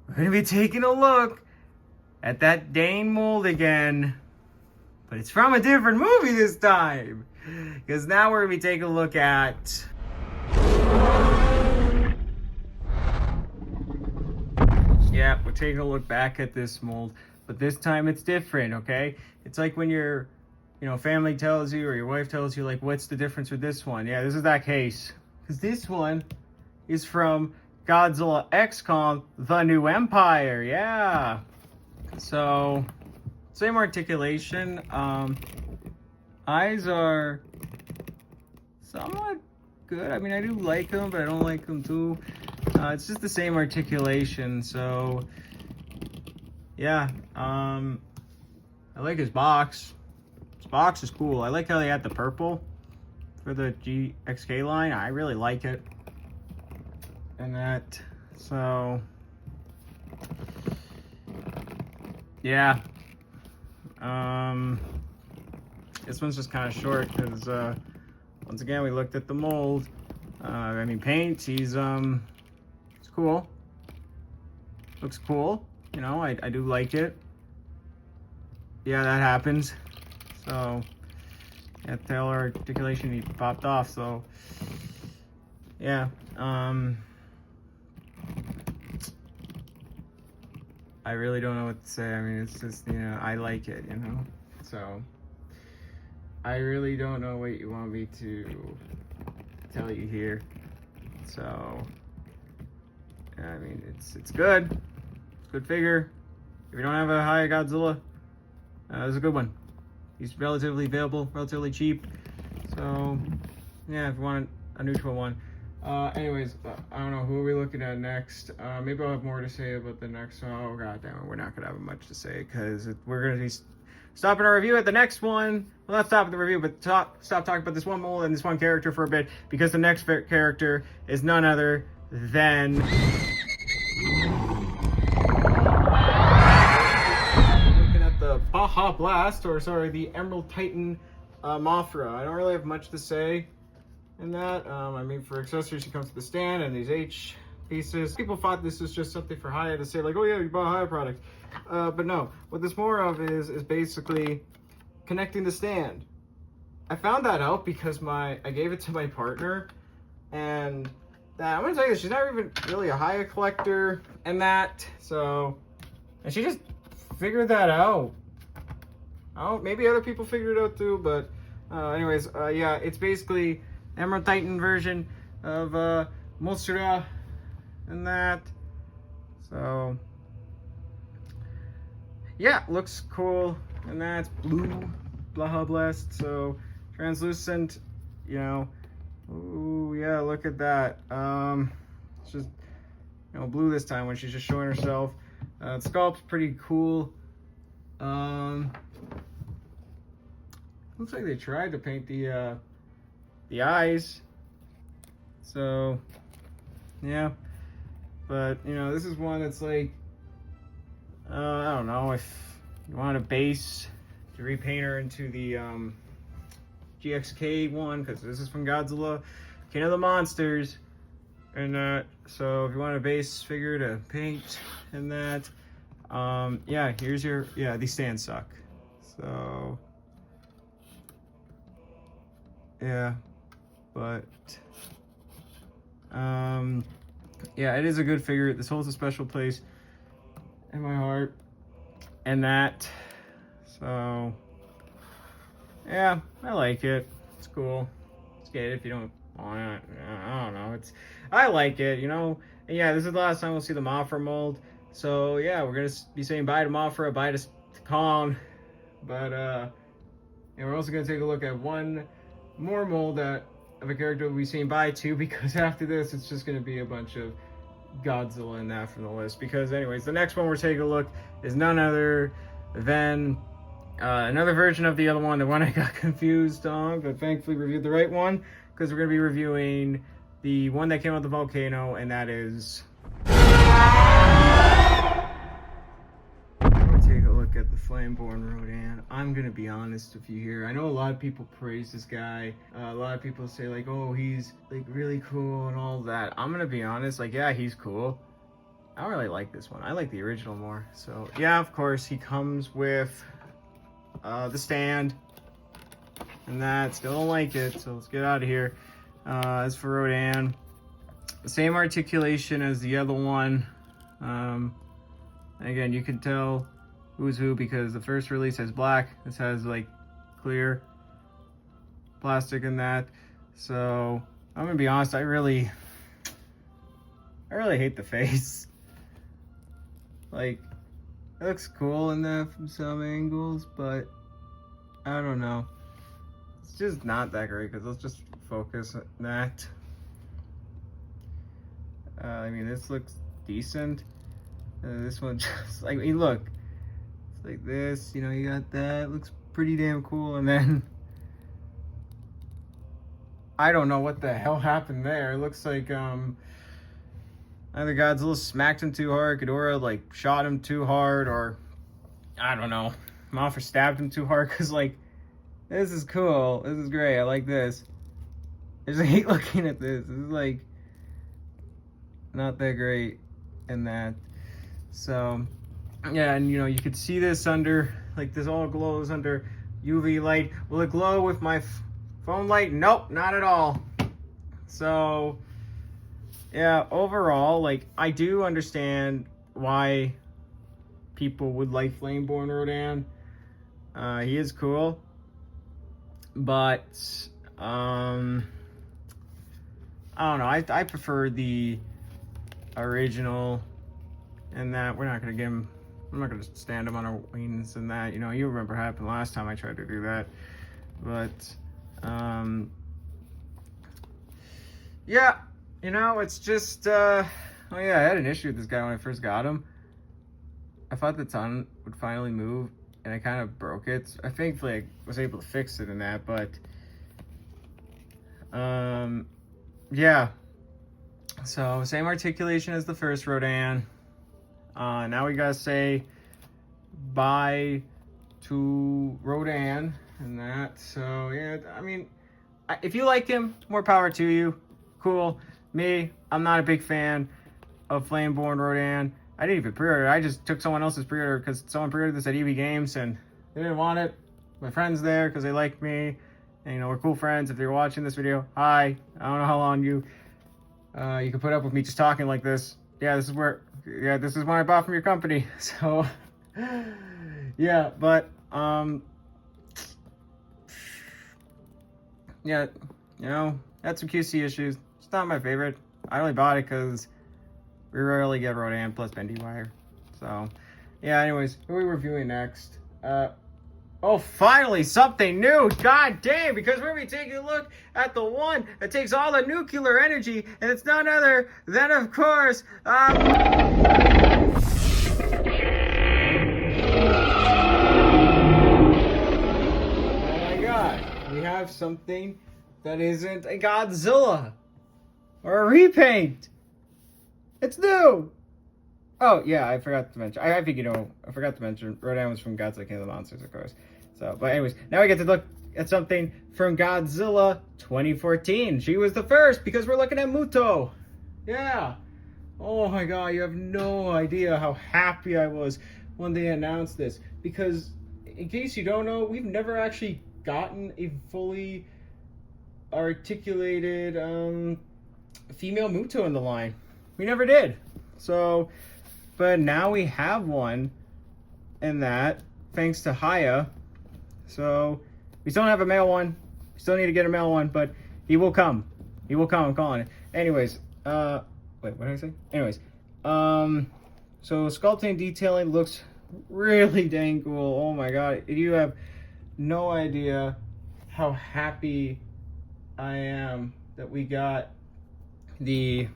we're going to be taking a look at that Dane mold again, but it's from a different movie this time, because now we're going to be taking a look at
Yeah, we're taking a look back at this mold, but this time it's different, okay? It's like when your, family tells you or your wife tells you, like, what's the difference with this one? Yeah, this is that case. Because this one is from Godzilla X Kong, The New Empire, yeah. So, same articulation. Eyes are somewhat good. I mean, I do like them, but I don't like them too. It's just the same articulation, so yeah. I like his box. His box is cool. I like how they had the purple for the GXK line. I really like it. And that, so yeah. This one's just kind of short because once again we looked at the mold. I mean, paint. He's it's cool. Looks cool. I do like it. Yeah, that happens. So yeah, tail articulation, he popped off. So yeah. I really don't know what to say. I mean, it's just, I like it, So I really don't know what you want me to tell you here. So I mean, it's good. It's a good figure. If you don't have a Hiya Godzilla, it's a good one. He's relatively available, relatively cheap. So yeah, if you want a neutral one. Anyways, I don't know, who are we looking at next? Maybe I'll have more to say about the next one. Oh god damn it, we're not gonna have much to say because we're gonna be stopping our review at the next one. Well, not stopping the review, but stop talking about this one mold and this one character for a bit, because the next character is none other than looking at the Baja Blast, or sorry, the Emerald Titan Mothra. I don't really have much to say in that. I mean, for accessories, he comes to the stand and these H pieces. People thought this was just something for Hiya to say, like, oh yeah, you bought a Hiya product. But no, what this more of is basically connecting the stand. I found that out because I gave it to my partner, and I'm gonna tell you this, she's not even really a Hiya collector and that, so, and she just figured that out. Oh, maybe other people figured it out too, but anyways, yeah, it's basically Emerald Titan version of Mothra and that. So yeah, looks cool, and that's blue, Baja Blast, so translucent, Ooh, yeah, look at that. It's just, blue this time when she's just showing herself. The sculpt's pretty cool. Looks like they tried to paint the eyes. So yeah, but this is one that's like, I don't know, if you want a base to repaint her into the GXK one, because this is from Godzilla, King of the Monsters, and so if you want a base figure to paint and that, yeah, here's your, yeah, these stands suck. So yeah, but yeah, it is a good figure. This holds a special place in my heart and that. So yeah, I like it. It's cool. It's good if you don't want it. I don't know. I like it, And yeah, this is the last time we'll see the Mothra mold. So yeah, we're gonna be saying bye to Mothra, bye to Kong. But and we're also gonna take a look at one more mold of a character we'll be saying bye to, because after this it's just gonna be a bunch of Godzilla and that from the list. Because anyways, the next one we're taking a look is none other than another version of the other one, the one I got confused on, but thankfully reviewed the right one, because we're going to be reviewing the one that came out of the volcano, and that is, we'll take a look at the Flameborn Rodan. I'm going to be honest with you here. I know a lot of people praise this guy. A lot of people say, like, oh, he's like really cool and all that. I'm going to be honest, like, yeah, he's cool. I don't really like this one. I like the original more. So yeah, of course, he comes with the stand and that. Still don't like it, so let's get out of here. As for Rodan, Same articulation as the other one. Again, you can tell who's who because the first release has black. This has like clear plastic in that. So I'm gonna be honest, I really hate the face. Like, it looks cool in that from some angles, but I don't know. It's just not that great because let's just focus on that. I mean, this looks decent. This one just like, I mean, look, it's like this, you know, you got that, looks pretty damn cool, and then I don't know what the hell happened there. It looks like either Godzilla smacked him too hard, Ghidorah like shot him too hard, or I don't know, Mothra stabbed him too hard, because like, this is cool, this is great, I like this. I just hate looking at this. This is like not that great in that. So yeah, and you know, you could see this under, like this all glows under UV light. Will it glow with my phone light? Nope, not at all. So yeah, overall, like, I do understand why people would like Flameborn Rodan. He is cool, but I don't know, I prefer the original, and that we're not gonna get him, I'm not gonna stand him on our wings and that, you know, you remember what happened last time I tried to do that. But yeah, you know, it's just oh yeah, I had an issue with this guy when I first got him. I thought the ton would finally move, and I kind of broke it. Thankfully I was able to fix it in that, but yeah. So same articulation as the first Rodan. Now we gotta say bye to Rodan and that. So yeah, I mean, if you like him, more power to you. Cool. Me, I'm not a big fan of Flameborn Rodan. I didn't even pre-order. I just took someone else's pre-order because someone pre-ordered this at EV Games and they didn't want it. My friend's there because they like me, and you know, we're cool friends. If you're watching this video, hi. I don't know how long you can put up with me just talking like this. Yeah, this is what I bought from your company. So yeah, but yeah, you know, had some QC issues. It's not my favorite. I only bought it because we rarely get Rodan plus Bendy Wire. So yeah, anyways, who are we reviewing next? Oh, finally something new. God damn, because we're going to be taking a look at the one that takes all the nuclear energy, and it's none other than, of course, oh my god, we have something that isn't a Godzilla or a repaint. It's new. Oh yeah, I forgot to mention. I think you know. I forgot to mention. Rodan was from Godzilla King of the Monsters, of course. So, but anyways, now we get to look at something from Godzilla 2014. She was the first because we're looking at Muto. Yeah. Oh my god, you have no idea how happy I was when they announced this. Because, in case you don't know, we've never actually gotten a fully articulated female Muto in the line. We never did. So, but now we have one in that, thanks to Hiya. So, we still don't have a male one. We still need to get a male one, but he will come. He will come, I'm calling it. Anyways, wait, what did I say? Anyways, so sculpting detailing looks really dang cool. Oh my god, you have no idea how happy I am that we got the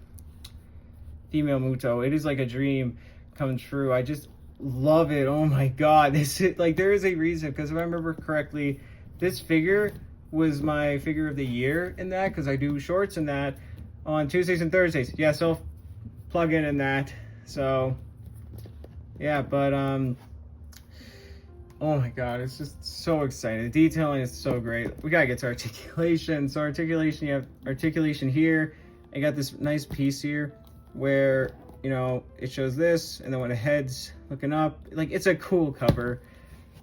female Muto. It is like a dream come true. I just love it. Oh my god, this is like, there is a reason, because if I remember correctly, this figure was my figure of the year in that, because I do shorts in that on Tuesdays and Thursdays. Yeah, so plug in that. So yeah, but oh my god, it's just so exciting. The detailing is so great. We gotta get to articulation. So articulation, you have articulation here. I got this nice piece here where, you know, it shows this, and then when the head's looking up, like, it's a cool cover.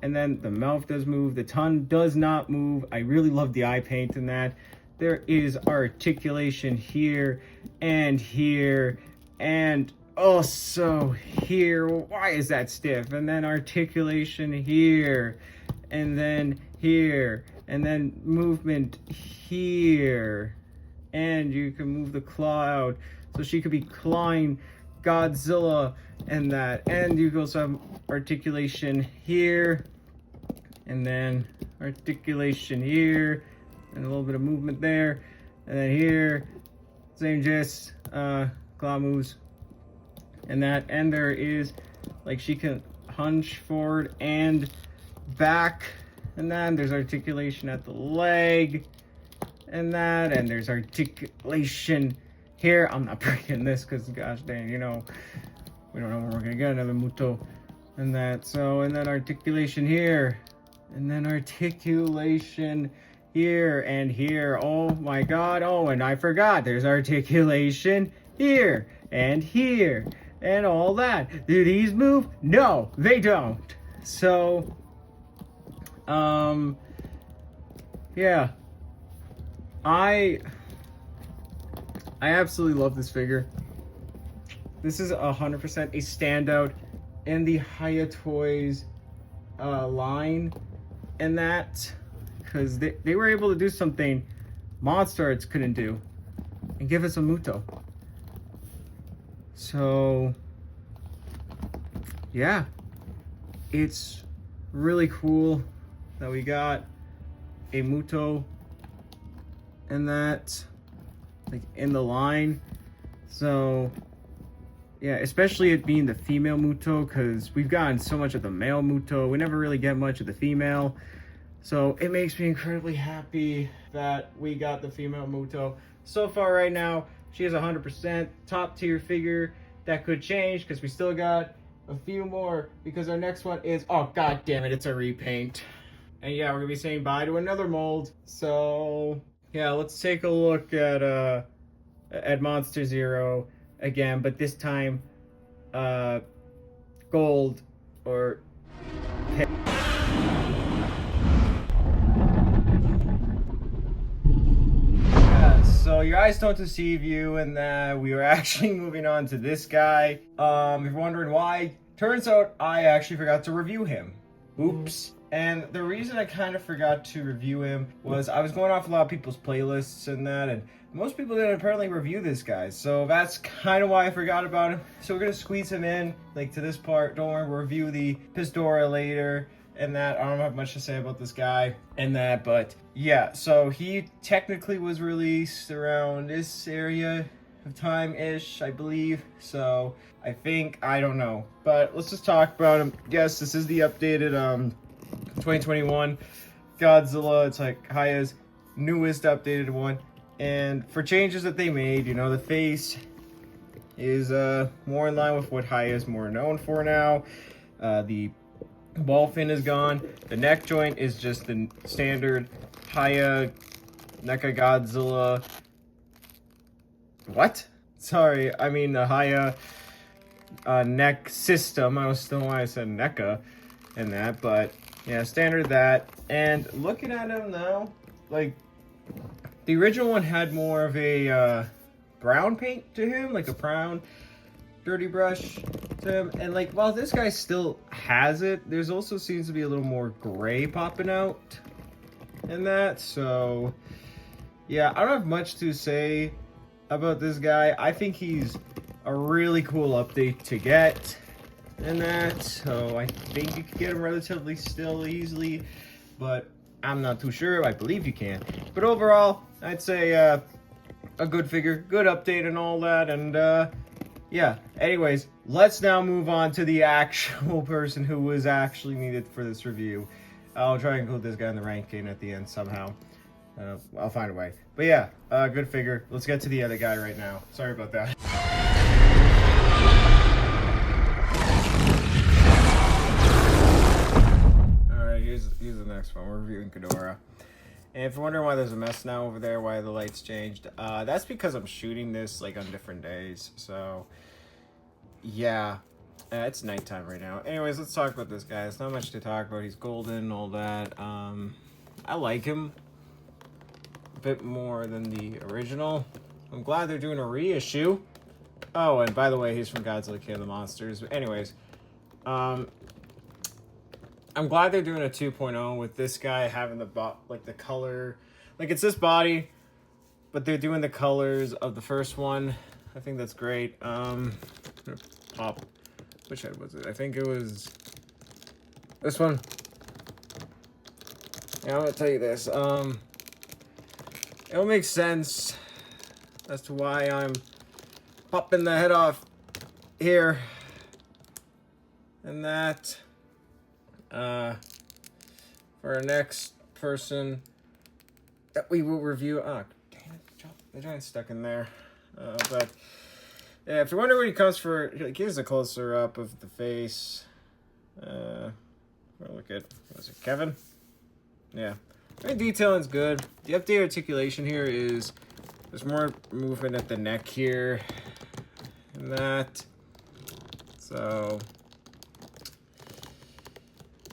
And then the mouth does move, the tongue does not move. I really love the eye paint in that. there is articulation here and here and also here. Why is that stiff? And then articulation here and then here and then movement here. And you can move the claw out so she could be clawing Godzilla and that. And you also have articulation here and then articulation here and a little bit of movement there, and then here same gist, claw moves and that. And there is, like, she can hunch forward and back, and then there's articulation at the leg and that, and there's articulation here. I'm not breaking this because gosh dang, you know, we don't know when we're gonna get another Muto and that. So, and then articulation here and then articulation here and here. Oh my god. Oh, and I forgot there's articulation here and here and all that. Do these move? No, they don't. So yeah, I absolutely love this figure. This is 100% a standout in the Hiya Toys line, and that because they were able to do something Monster Arts couldn't do and give us a Muto. So yeah, it's really cool that we got a Muto and that, like, in the line. So yeah, especially it being the female Muto, because we've gotten so much of the male Muto, we never really get much of the female. So it makes me incredibly happy that we got the female Muto. So far right now, she is 100% top tier figure. That could change because we still got a few more, because our next one is, oh god damn it, it's a repaint. And yeah, we're gonna be saying bye to another mold. So yeah, let's take a look at Monster Zero again, but this time gold or pink. Yeah, so your eyes don't deceive you, and we are actually moving on to this guy. If you're wondering why, turns out I actually forgot to review him. Oops. And the reason I kind of forgot to review him was I was going off a lot of people's playlists and that, and most people didn't apparently review this guy. So that's kind of why I forgot about him. So we're going to squeeze him in, like, to this part. Don't worry, we'll review the Ghidorah later and that. I don't have much to say about this guy and that, but yeah. So he technically was released around this area of time-ish, I believe. So I think, I don't know. But let's just talk about him. Yes, this is the updated 2021 Godzilla. It's like Hiya's newest updated one, and for changes that they made, you know, the face is more in line with what Hiya is more known for now. The ball fin is gone. The neck joint is just the standard Hiya Mecha Godzilla. What? Sorry, I mean the Hiya neck system. I was still why I said NECA and that, but yeah, standard that. And looking at him now, like, the original one had more of a brown paint to him, like a brown dirty brush to him. And like, while this guy still has it, there's also seems to be a little more gray popping out in that. So yeah, I don't have much to say about this guy. I think he's a really cool update to get and that, so I think you can get him relatively still easily, but I'm not too sure. I believe you can, but overall I'd say a good figure, good update and all that. And yeah, anyways, let's now move on to the actual person who was actually needed for this review. I'll try and include this guy in the ranking at the end somehow. I'll find a way, but yeah, good figure. Let's get to the other guy right now. Sorry about that. Here's the next one. We're reviewing Ghidorah. And if you're wondering why there's a mess now over there, why the lights changed, that's because I'm shooting this like on different days. So yeah, it's nighttime right now. Anyways, let's talk about this guy. There's not much to talk about. He's golden, all that. I like him. bit more than the original. I'm glad they're doing a reissue. Oh, and by the way, he's from Godzilla King of the Monsters. But anyways, I'm glad they're doing a 2.0 with this guy having the like the color, like it's this body, but they're doing the colors of the first one. I think that's great. Pop. Which head was it? I think it was this one. Yeah, I'm gonna tell you this. It'll make sense as to why I'm popping the head off here and that. For our next person that we will review. Oh, damn it! The giant's stuck in there. But yeah, if you're wondering what he comes for, like, here's a closer up of the face. Look at, was it Kevin? Yeah, the detailing's good. The updated articulation here is there's more movement at the neck here and that. So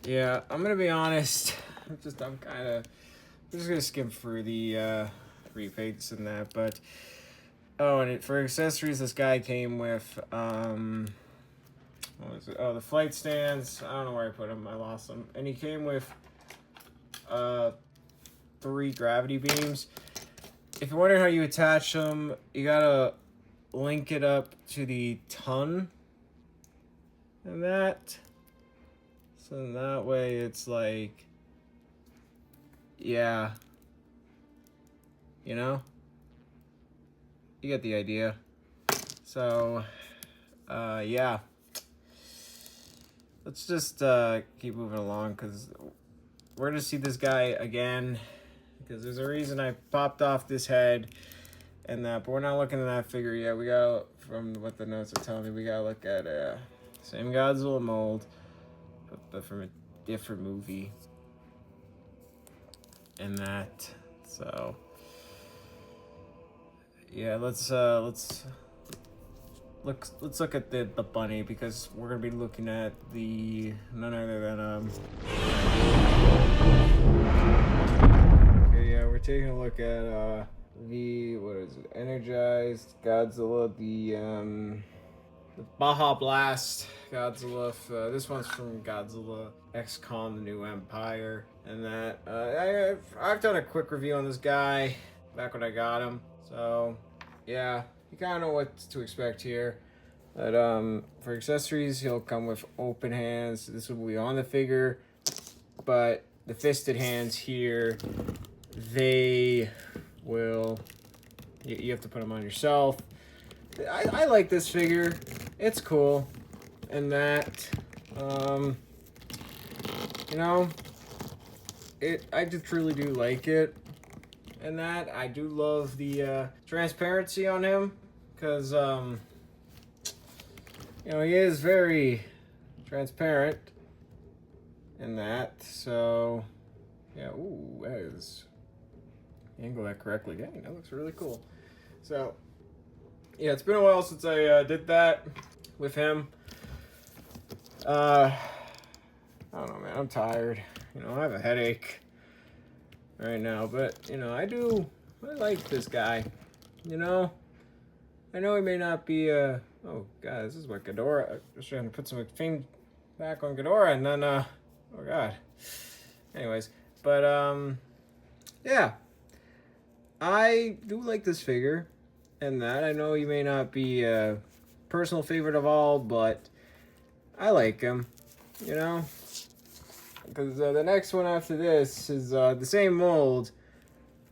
yeah, I'm gonna be honest. I'm just gonna skim through the repaints and that, but. Oh, and for accessories, this guy came with, what was it? Oh, the flight stands. I don't know where I put them. I lost them. And he came with 3 gravity beams. If you're wondering how you attach them, you gotta link it up to the ton. And that. So that way it's like, yeah. You know? You get the idea. So, yeah. Let's just keep moving along because we're going to see this guy again because there's a reason I popped off this head and that, but we're not looking at that figure yet. We got, from what the notes are telling me, we got to look at same Godzilla mold, but from a different movie and that. So yeah, let's look at the bunny because we're gonna be looking at the none other than okay, yeah, we're taking a look at the what is it, Energized Godzilla, the Baja Blast Godzilla. This one's from Godzilla X Kong, the New Empire, and that I've done a quick review on this guy back when I got him. So, yeah, you kind of know what to expect here. But for accessories, he'll come with open hands. This will be on the figure, but the fisted hands here, they will. You have to put them on yourself. I like this figure. It's cool, and that, you know, I just truly do like it. And that I do love the transparency on him because you know, he is very transparent in that. So yeah, ooh, that is angle that correctly. Dang, that looks really cool. So yeah, it's been a while since I did that with him. I don't know, man. I'm tired. You know, I have a headache right now, but you know, I like this guy. You know, I know he may not be oh god, this is what Ghidorah, I was trying to put some thing back on Ghidorah and then oh god, anyways, but yeah, I do like this figure and that. I know he may not be a personal favorite of all, but I like him, you know. Because the next one after this is the same mold,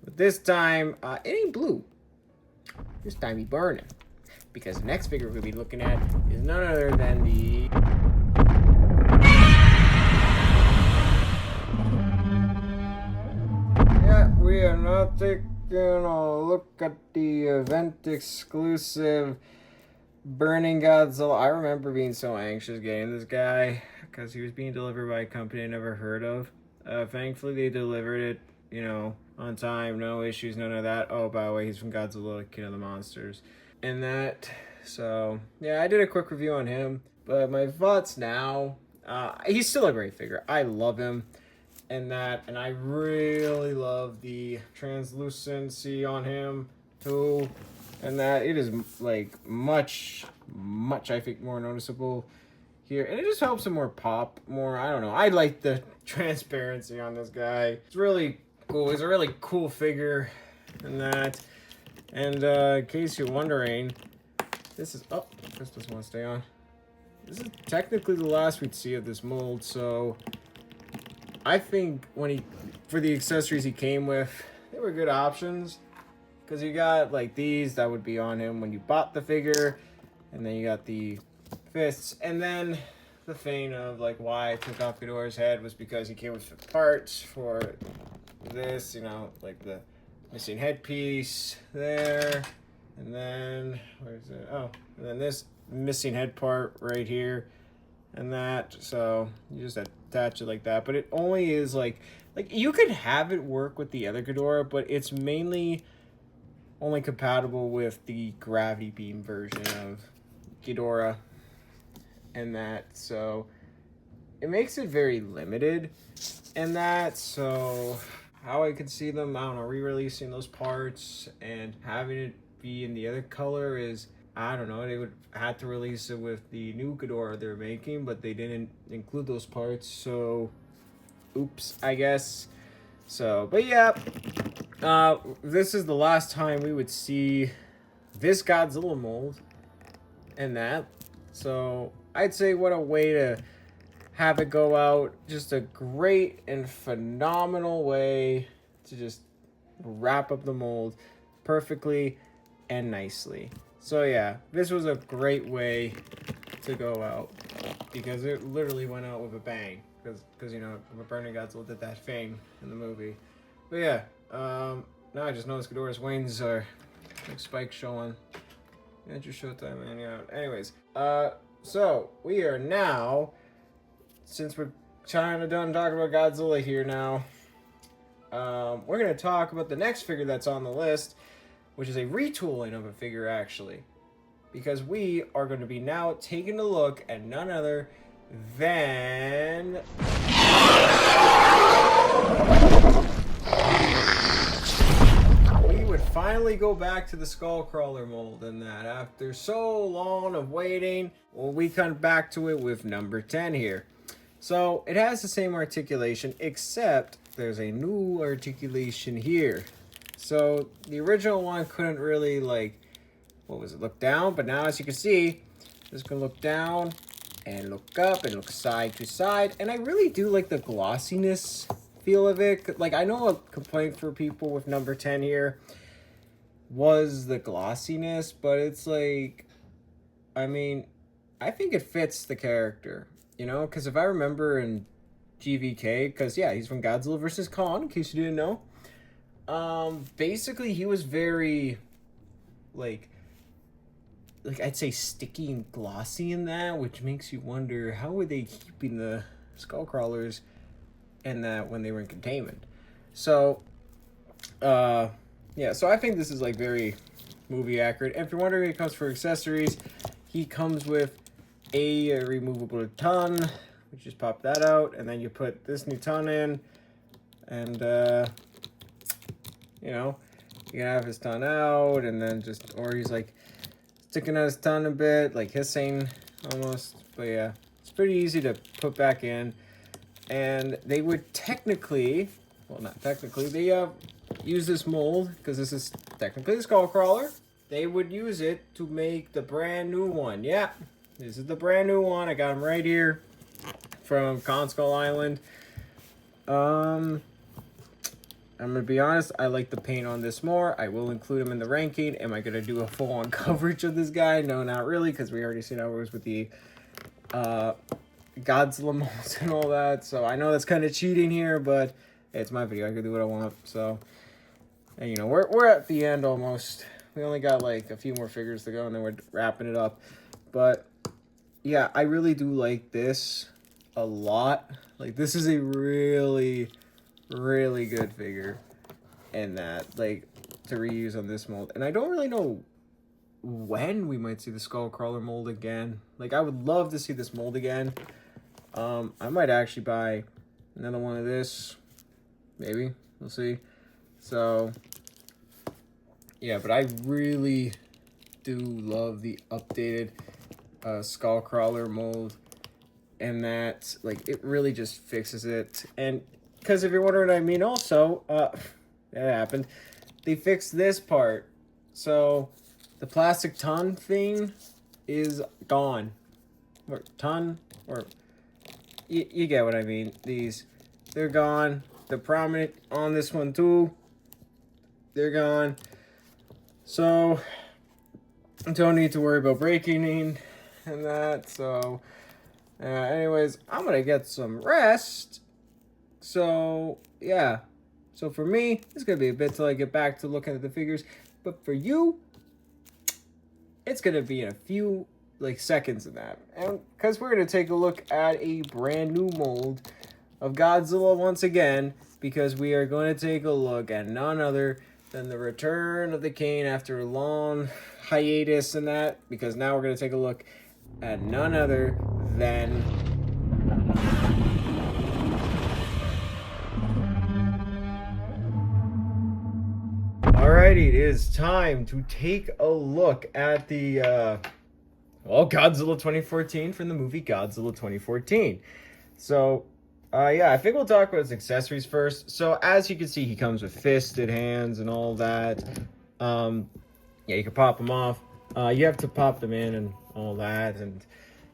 but this time it ain't blue. This time he's burning. Because the next figure we'll be looking at is none other than the yeah, we are now taking a look at the event exclusive Burning Godzilla. I remember being so anxious getting this guy because he was being delivered by a company I never heard of. Thankfully, they delivered it, you know, on time, no issues, none of that. Oh, by the way, he's from Godzilla King of the Monsters. And that, so, yeah, I did a quick review on him. But my thoughts now, he's still a great figure. I love him. and I really love the translucency on him too, and that it is like much I think more noticeable here, and it just helps him more pop more. I don't know, I like the transparency on this guy. It's really cool. He's a really cool figure, and that. And in case you're wondering, this is this doesn't want to stay on. This is technically the last we'd see of this mold, so I think for the accessories he came with, they were good options. Because you got like these that would be on him when you bought the figure, and then you got the fists, and then the feign of like why I took off Ghidorah's head was because he came with the parts for this, you know, like the missing headpiece there, and then where's it? Oh, and then this missing head part right here, and that. So you just attach it like that, but it only is like you could have it work with the other Ghidorah, but it's mainly only compatible with the gravity beam version of Ghidorah, and that. So it makes it very limited, and that. So how I could see them, I don't know, re-releasing those parts and having it be in the other color is, I don't know, they would have to release it with the new Ghidorah they're making, but they didn't include those parts, so oops, I guess. So, but yeah, this is the last time we would see this Godzilla mold and that. So I'd say what a way to have it go out. Just a great and phenomenal way to just wrap up the mold perfectly and nicely. So yeah, this was a great way to go out because it literally went out with a bang. Because you know, Burning Godzilla did that thing in the movie. But yeah, now I just noticed Ghidorah's wings are like spikes showing. That's your showtime, man. Yeah. Anyways, so we are now, since we're kind of done talking about Godzilla here now, we're gonna talk about the next figure that's on the list, which is a retooling of a figure actually, because we are going to be now taking a look at none other than we would finally go back to the Skull Crawler mold, and that after so long of waiting, well, we come back to it with number 10 here. So it has the same articulation, except there's a new articulation here. So the original one couldn't really, like, what was it, look down, but now as you can see, it's gonna look down and look up and look side to side, and I really do like the glossiness feel of it. Like, I know a complaint for people with number 10 here was the glossiness, but it's like, I mean, I think it fits the character, you know, because if I remember in GVK, because yeah, he's from Godzilla vs. Kong, in case you didn't know, basically he was very like I'd say sticky and glossy in that, which makes you wonder how were they keeping the skull crawlers and that when they were in containment. So yeah, so I think this is like very movie accurate. And if you're wondering, it comes for accessories, he comes with a removable ton, which just pop that out, and then you put this new ton in, and you know, you can have his tongue out, and then just, or he's like sticking out his tongue a bit, like hissing almost. But yeah, it's pretty easy to put back in. And they would technically, well, not technically, they use this mold, because this is technically the Skull Crawler. They would use it to make the brand new one. Yeah, this is the brand new one. I got him right here from Con Skull Island. I'm gonna be honest, I like the paint on this more. I will include him in the ranking. Am I gonna do a full-on coverage of this guy? No, not really, because we already seen how it was with the Godzilla molds and all that. So I know that's kind of cheating here, but it's my video. I can do what I want. So, and you know, we're at the end almost. We only got like a few more figures to go, and then we're wrapping it up. But yeah, I really do like this a lot. Like, this is a really good figure, and that, like, to reuse on this mold. And I don't really know when we might see the Skull Crawler mold again. Like, I would love to see this mold again. I might actually buy another one of this maybe. We'll see. So, yeah, but I really do love the updated Skull Crawler mold. And that, like, it really just fixes it. And because if you're wondering what I mean also, it happened. They fixed this part. So, the plastic ton thing is gone. Or ton, or... You get what I mean. They're gone. They're prominent on this one too. They're gone. So, I don't need to worry about breaking and that. So, anyways, I'm going to get some rest. So, yeah. So, for me, it's going to be a bit till I get back to looking at the figures. But for you, it's going to be in a few seconds of that. And because we're going to take a look at a brand new mold of Godzilla once again, because we are going to take a look at none other than the return of the King after a long hiatus and that, because now we're going to take a look at none other than Alrighty, it is time to take a look at the Godzilla 2014 from the movie Godzilla 2014. So, yeah, I think we'll talk about his accessories first. So, as you can see, he comes with fisted hands and all that. Yeah, you can pop them off. You have to pop them in and all that. And,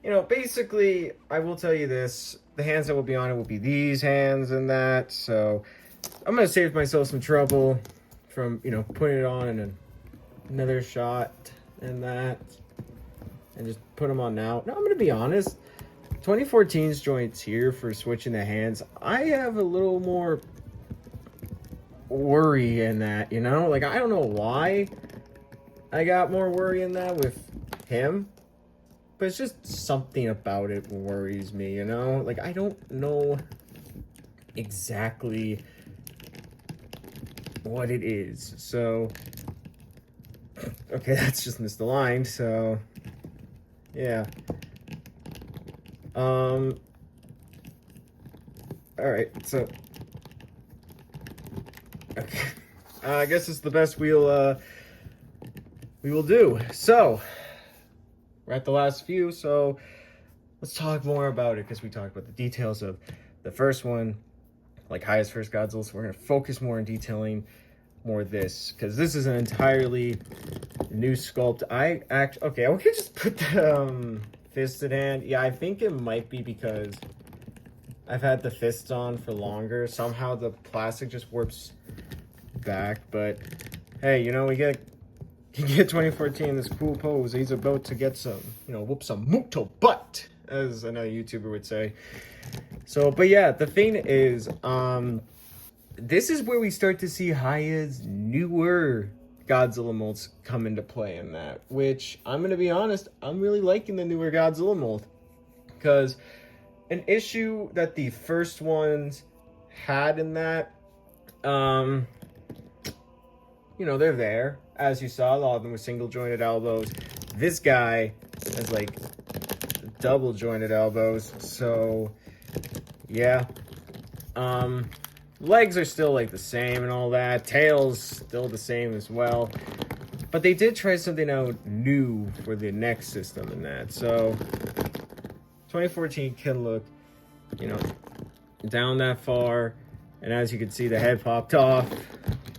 you know, basically, I will tell you this. The hands that will be on it will be these hands and that. So, I'm going to save myself some trouble from, you know, putting it on in another shot and that. And just put them on now. Now, I'm going to be honest. 2014's joints here for switching the hands, I have a little more worry in that, you know? Like, I don't know why I got more worry in that with him. But it's just something about it worries me, you know? Like, I don't know exactly what it is. So, okay, that's just misaligned, so... Yeah. All right, so okay. I guess it's the best we will do. So, we're at the last few, so let's talk more about it because we talked about the details of the first one, like Hiya's first Godzilla. So we're gonna focus more on detailing more of this because this is an entirely new sculpt. Okay, we could just put the fisted hand. Yeah, I think it might be because I've had the fists on for longer. Somehow the plastic just warps back. But hey, you know, you get 2014 in this cool pose. He's about to get some, you know, whoop some Muto butt, as another YouTuber would say. So, but yeah, the thing is, this is where we start to see Hiya's newer Godzilla molds come into play in that, which I'm going to be honest, I'm really liking the newer Godzilla mold because an issue that the first ones had in that, you know, they're there. As you saw, a lot of them with single jointed elbows. This guy has like double jointed elbows. So yeah, legs are still like the same and all that. Tail's still the same as well. But they did try something out new for the next system in that. So 2014 can look, you know, down that far. And as you can see, the head popped off.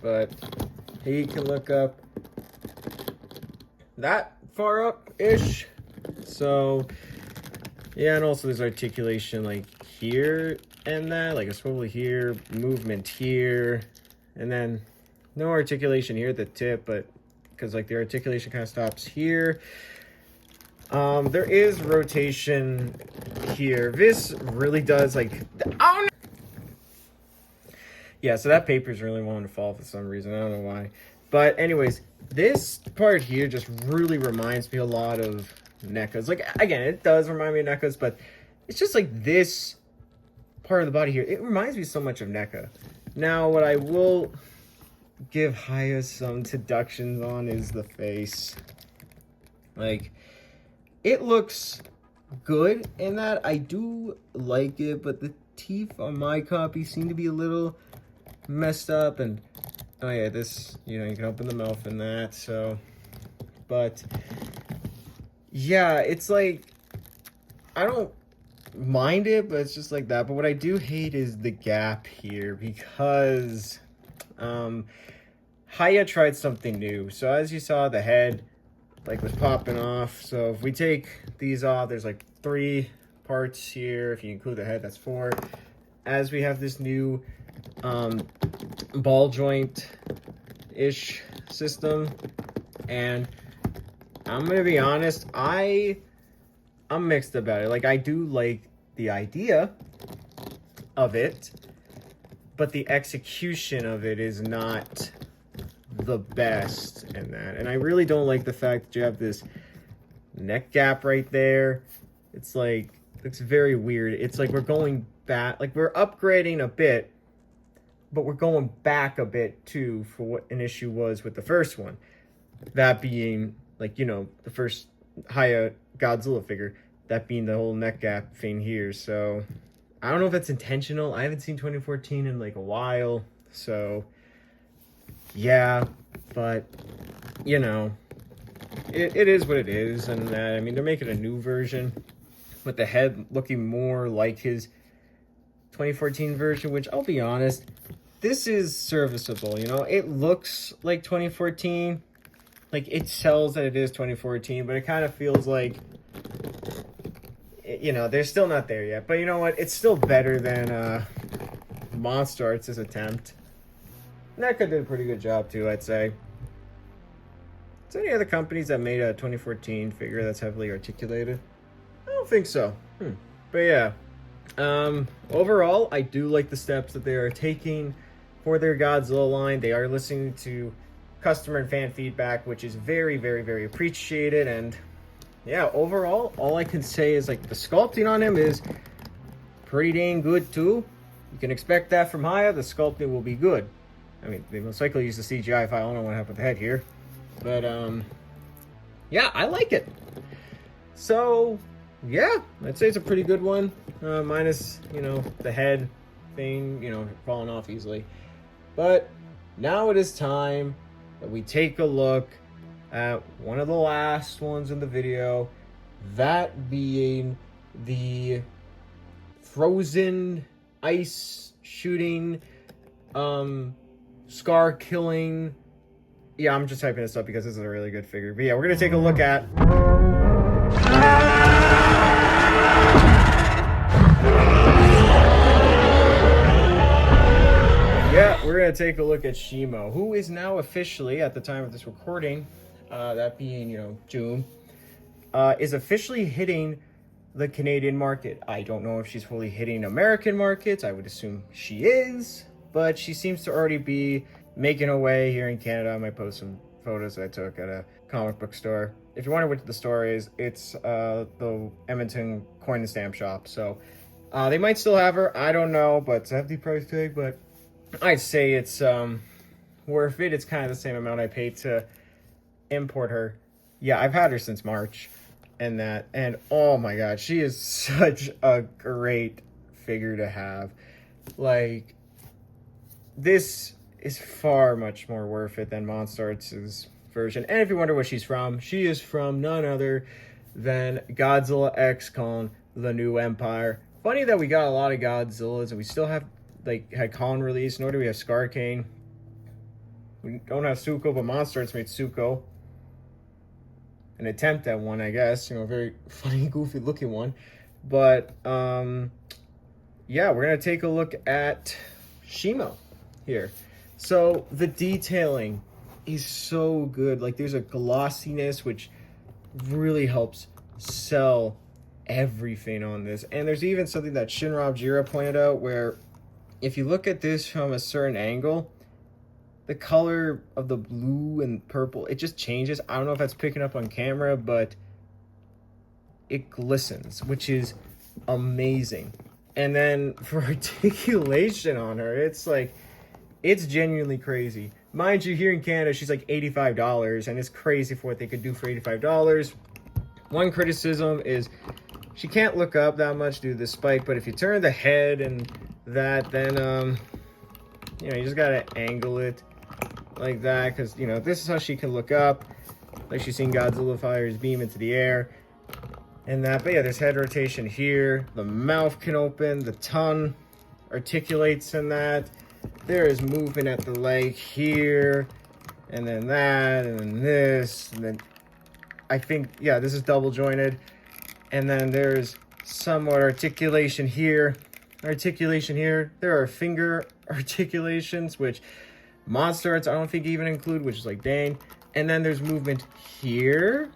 But he can look up that far up-ish. So, yeah, and also there's articulation like here and that, like a swivel here, movement here, and then no articulation here at the tip, but because like the articulation kind of stops here. There is rotation here. This really does like, oh no! Yeah, so that paper's really wanting to fall for some reason. I don't know why. But anyways, this part here just really reminds me a lot of NECA's. Like, again, it does remind me of NECA's, but it's just like this part of the body here. It reminds me so much of NECA. Now, what I will give Hiya some deductions on is the face. Like, it looks good in that. I do like it, but the teeth on my copy seem to be a little
messed up. And oh yeah, this, you know, you can open the mouth and that. So, but yeah, it's like, I don't mind it, but it's just like that. But what I do hate is the gap here, because Hiya tried something new. So as you saw, the head like was popping off. So if we take these off, there's like 3 parts here. If you include the head, that's 4. As we have this new ball joint ish system, and I'm gonna be honest, I'm mixed about it. Like, I do like the idea of it, but the execution of it is not the best in that. And I really don't like the fact that you have this neck gap right there. It's like, it's very weird. It's like we're going back, like we're upgrading a bit, but we're going back a bit too for what an issue was with the first one. That being, like, you know, the first Hiya Godzilla figure, that being the whole neck gap thing here. So I don't know if that's intentional. I haven't seen 2014 in like a while. So yeah, but you know, it is what it is. And I mean, they're making a new version with the head looking more like his 2014 version, which I'll be honest, this is serviceable. You know, it looks like 2014, like it sells that it is 2014, but it kind of feels like, you know, they're still not there yet. But you know what? It's still better than Monster Arts' attempt. NECA did a pretty good job too, I'd say. Is there any other companies that made a 2014 figure that's heavily articulated? I don't think so. But yeah, overall, I do like the steps that they are taking for their Godzilla line. They are listening to customer and fan feedback, which is very, very, very appreciated. And yeah, overall, all I can say is like the sculpting on him is pretty dang good too. You can expect that from Hiya. The sculpting will be good. I mean, they most likely use the CGI file. I don't know what happened with the head here. But yeah, I like it. So yeah, I'd say it's a pretty good one. Minus, you know, the head thing, you know, falling off easily. But now it is time that we take a look at one of the last ones in the video, that being the frozen ice shooting, scar killing. Yeah, I'm just typing this up because this is a really good figure. But yeah, we're gonna take a look at we're going to take a look at Shimo, who is now officially, at the time of this recording, that being, you know, June, is officially hitting the Canadian market. I don't know if she's fully hitting American markets. I would assume she is, but she seems to already be making her way here in Canada. I might post some photos I took at a comic book store. If you wonder what the store is, it's the Edmonton Coin and Stamp Shop. So they might still have her. I don't know, but it's a hefty price tag, but I'd say it's worth it. It's kind of the same amount I paid to import her. Yeah, I've had her since March and oh my god, she is such a great figure to have. Like, this is far much more worth it than Monster Arts' version. And if you wonder what she's from, she is from none other than Godzilla X Kong, the New Empire. Funny that we got a lot of Godzillas and we still have, like, had Kong released, nor do we have Scar Kane. We don't have Suko, but Monster Arts made Suko. An attempt at one, I guess. You know, a very funny, goofy looking one. But, yeah, we're going to take a look at Shimo here. So, the detailing is so good. Like, there's a glossiness which really helps sell everything on this. And there's even something that Shinra Jira pointed out where if you look at this from a certain angle, the color of the blue and purple, it just changes. I don't know if that's picking up on camera, but it glistens, which is amazing. And then for articulation on her, it's like, it's genuinely crazy. Mind you, here in Canada, she's like $85, and it's crazy for what they could do for $85. One criticism is she can't look up that much due to the spike, but if you turn the head and that, then
you know, you just gotta angle it like that, because, you know, this is how she can look up, like she's seeing Godzilla fire his beam into the air, and that. But yeah, there's head rotation here, the mouth can open, the tongue articulates in that, there is movement at the leg here, and then that, and then this, and then I think, yeah, this is double jointed, and then there's somewhat articulation here, there are finger articulations, which monster arts I don't think even include, which is like dang. And then there's movement here,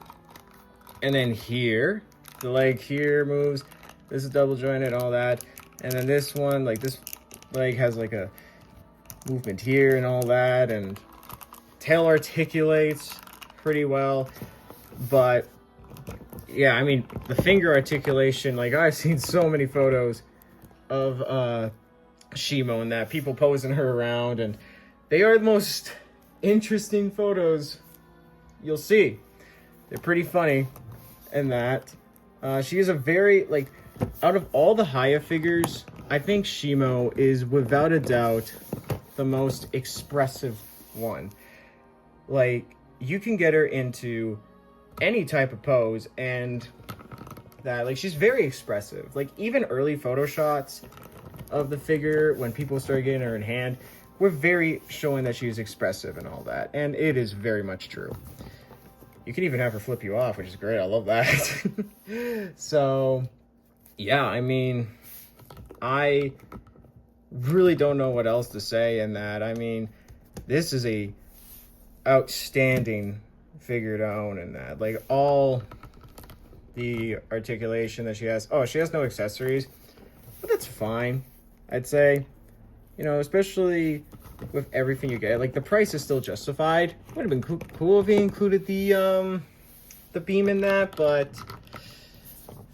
and then here, the leg here moves, this is double jointed, all that. And then this one, like this leg has like a movement here and all that, and tail articulates pretty well. But yeah, I mean, the finger articulation, like I've seen so many photos of Shimo and that, people posing her around, and they are the most interesting photos you'll see. They're pretty funny in that. She is a very, like, out of all the Hiya figures, I think Shimo is without a doubt the most expressive one. Like, you can get her into any type of pose, and that, like, she's very expressive. Like, even early photo shots of the figure, when people started getting her in hand, were very showing that she is expressive and all that, and it is very much true. You can even have her flip you off, which is great. I love that. So yeah, I mean, I really don't know what else to say in that. I mean, this is a outstanding figure to own in that. Like, all the articulation that she has. Oh, she has no accessories, but that's fine, I'd say. You know, especially with everything you get. Like, the price is still justified. Would have been cool if he included the beam in that, but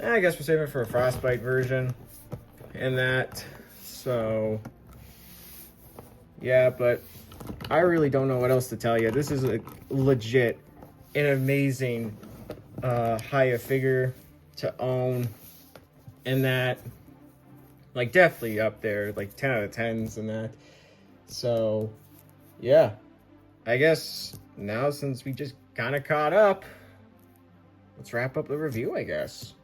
I guess we're saving it for a Frostbite version and that. So yeah, but I really don't know what else to tell you. This is a legit an amazing Hiya figure to own, and that, like, definitely up there, like 10 out of 10s and that. So yeah, I guess now, since we just kind of caught up, let's wrap up the review, I guess.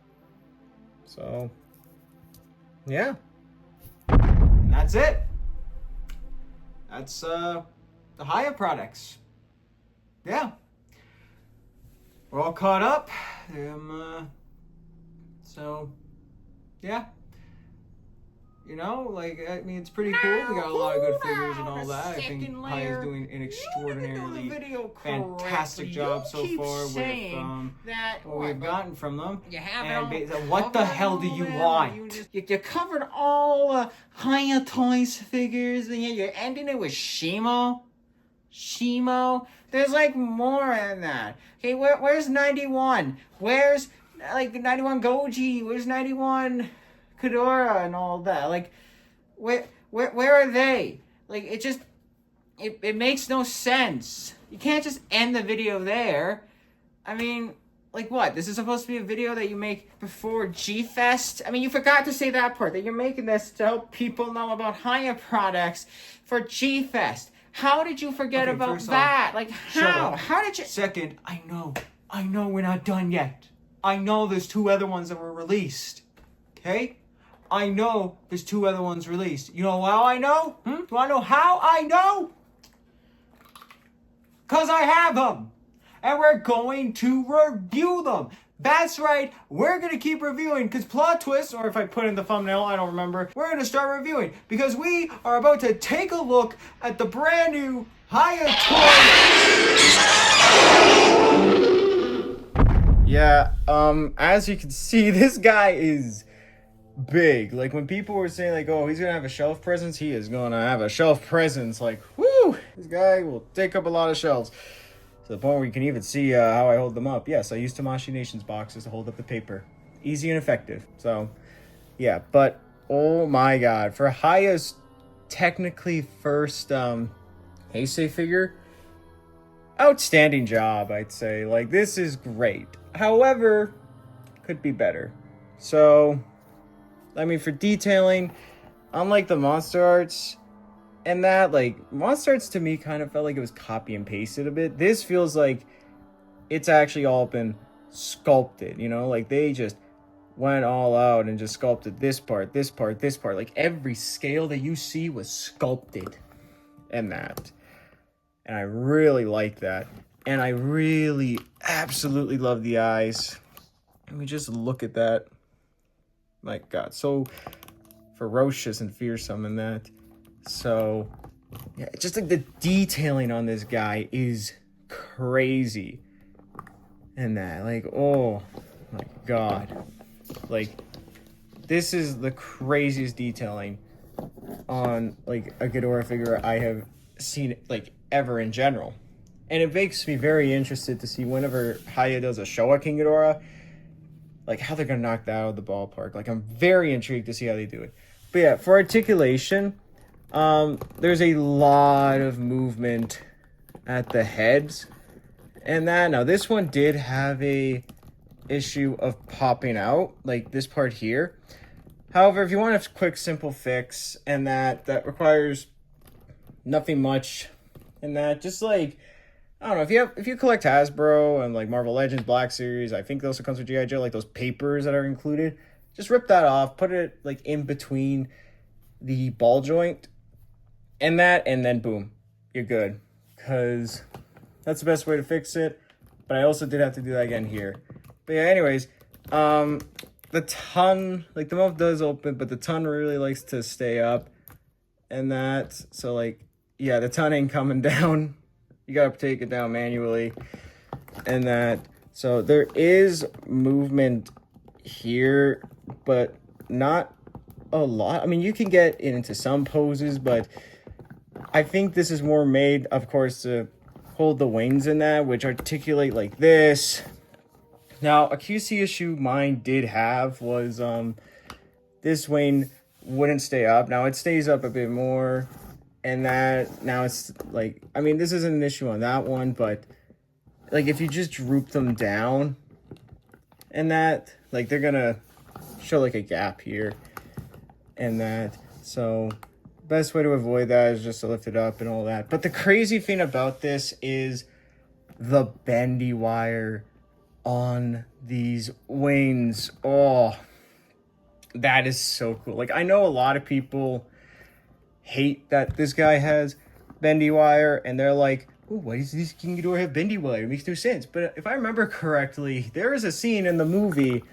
So yeah,
And that's it. That's the Hiya products. Yeah, we're all caught up. So yeah, you know, like, I mean, it's pretty cool. We got a lot of good figures and all that. I think Hiya's doing an extraordinarily fantastic job so far with what we've gotten from them. And what the hell do you want?
You covered all Hiya Toys figures, and yet you're ending it with Shimo? Shimo? There's like more than that. Okay, where's 91? Where's, like, 91 Goji? Where's 91 Ghidorah and all that? Like, where are they? Like, it makes no sense. You can't just end the video there. I mean, like, what? This is supposed to be a video that you make before G-Fest? I mean, you forgot to say that part, that you're making this to help people know about Hiya products for G-Fest. How did you forget about that? Like, how? How did you...
Second, I know we're not done yet. I know there's 2 other ones that were released. Okay? I know there's 2 other ones released. You know how I know? Do you want to know how I know? Because I have them. And we're going to review them. That's right. We're going to keep reviewing, because plot twist, or if I put in the thumbnail, I don't remember. We're going to start reviewing because we are about to take a look at the brand new Hiya Toys.
Yeah, as you can see, this guy is big. Like, when people were saying, like, oh, he's gonna have a shelf presence, he is gonna have a shelf presence. Like, whoo, this guy will take up a lot of shelves. To the point where you can even see how I hold them up. Yes, I use Tamashii Nations boxes to hold up the paper. Easy and effective. So, yeah, but oh my god, for Hiya's technically first Heisei figure, outstanding job, I'd say. Like, this is great. However, could be better. So, I mean, for detailing, unlike the monster arts, And that, like, Monster Arts to me kind of felt like it was copy and pasted a bit. This feels like it's actually all been sculpted, you know? Like, they just went all out and just sculpted this part, this part, this part. Like, every scale that you see was sculpted in that. And I really like that. And I really absolutely love the eyes. I mean, just look at that. My God, so ferocious and fearsome in that. So, yeah, just like the detailing on this guy is crazy. And that, like, oh my God. Like, this is the craziest detailing on, like, a Ghidorah figure I have seen, like, ever in general. And it makes me very interested to see whenever Hiya does a Showa King Ghidorah, like, how they're gonna knock that out of the ballpark. Like, I'm very intrigued to see how they do it. But yeah, for articulation, there's a lot of movement at the heads. And that, now this one did have a issue of popping out, like this part here. However, if you want a quick, simple fix, and that requires nothing much, and that just like, I don't know, if you collect Hasbro and like Marvel Legends Black Series, I think those comes with G.I. Joe, like those papers that are included, just rip that off, put it like in between the ball joint and that, and then boom, you're good. Because that's the best way to fix it. But I also did have to do that again here. But yeah, anyways, the ton, like the mouth does open, but the ton really likes to stay up. And that, so like, yeah, the ton ain't coming down. You gotta take it down manually. And that, so there is movement here, but not a lot. I mean, you can get into some poses, but I think this is more made, of course, to hold the wings in that, which articulate like this. Now, a QC issue mine did have was this wing wouldn't stay up. Now it stays up a bit more, and that now it's like, I mean, this isn't an issue on that one, but like if you just droop them down and that, like they're gonna show like a gap here and that. So best way to avoid that is just to lift it up and all that. But the crazy thing about this is the bendy wire on these wings. Oh, that is so cool. Like, I know a lot of people hate that this guy has bendy wire, and they're like, oh, why does this King Ghidorah have bendy wire? It makes no sense. But if I remember correctly, there is a scene in the movie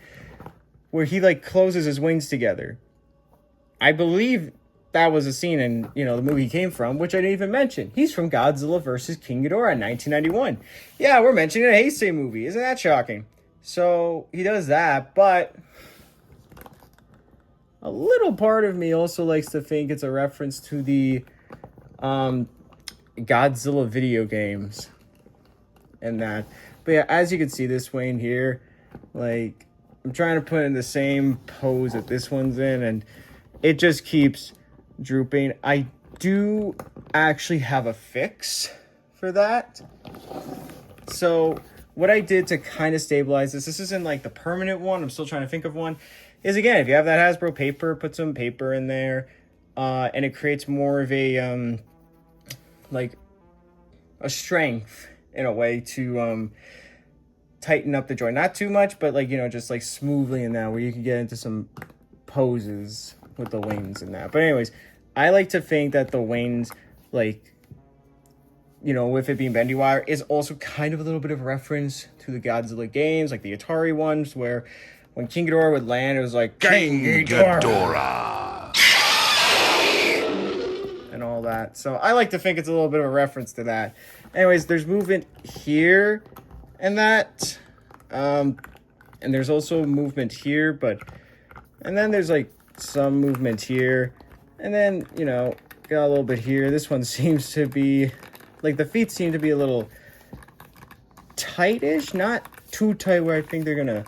where he like closes his wings together. I believe that was a scene in, you know, the movie he came from, which I didn't even mention. He's from Godzilla vs. King Ghidorah in 1991. Yeah, we're mentioning a Heisei movie. Isn't that shocking? So he does that, but a little part of me also likes to think it's a reference to the Godzilla video games and that. But yeah, as you can see, this wing here, like, I'm trying to put in the same pose that this one's in, and it just keeps drooping. I do actually have a fix for that. So what I did to kind of stabilize this isn't like the permanent one, I'm still trying to think of one, is again, if you have that Hasbro paper, put some paper in there, and it creates more of a like a strength in a way to tighten up the joint. Not too much, but like, you know, just like smoothly in that, where you can get into some poses with the wings and that. But anyways, I like to think that the wings, like, you know, with it being bendy wire, is also kind of a little bit of reference to the Godzilla games, like the Atari ones, where when King Ghidorah would land, it was like, King Ghidorah! And all that. So I like to think it's a little bit of a reference to that. Anyways, there's movement here and that. And there's also movement here, and then there's like some movement here. And then, you know, got a little bit here. This one seems to be, like, the feet seem to be a little tightish. Not too tight where I think they're gonna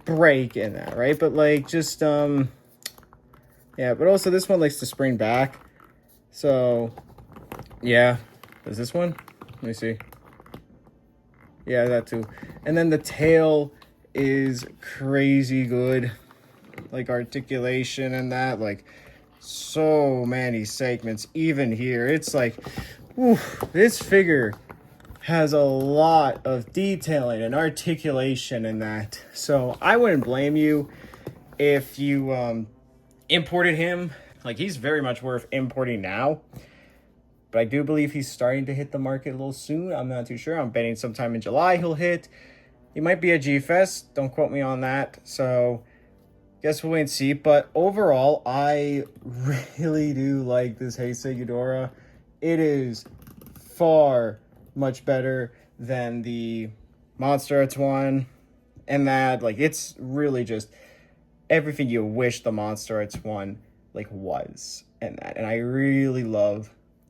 break in that, right? But, like, just, yeah, but also this one likes to spring back. So, yeah. Does this one? Let me see. Yeah, that too. And then the tail is crazy good. Like, articulation and that, like, so many segments even here. It's like, whew, this figure has a lot of detailing and articulation in that. So I wouldn't blame you if you imported him. Like, he's very much worth importing now. But I do believe he's starting to hit the market a little soon. I'm not too sure. I'm betting sometime in July he'll hit. He might be at G-Fest. Don't quote me on that. So guess we'll wait and see. But overall, I really do like this Heisei Ghidorah. It is far much better than the Monster Arts one. And that, like, it's really just everything you wish the Monster Arts one, like, was. And that. And I really love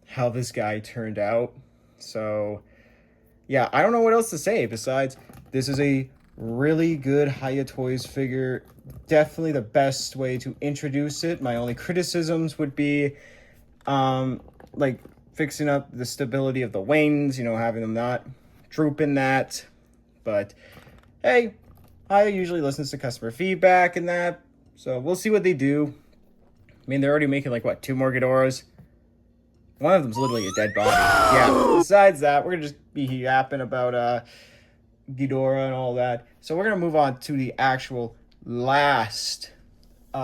how this guy turned out. So, yeah, I don't know what else to say besides this is a really good Hiya Toys figure. Definitely the best way to introduce it. My only criticisms would be, like, fixing up the stability of the wings, you know, having them not droop in that. But, hey, I usually listen to customer feedback and that. So, we'll see what they do. I mean, they're already making, like, what, 2 more Ghidorahs? One of them's literally a dead body. Yeah, besides that, we're going to just be yapping about Ghidorah and all that. So we're going to move on to the actual last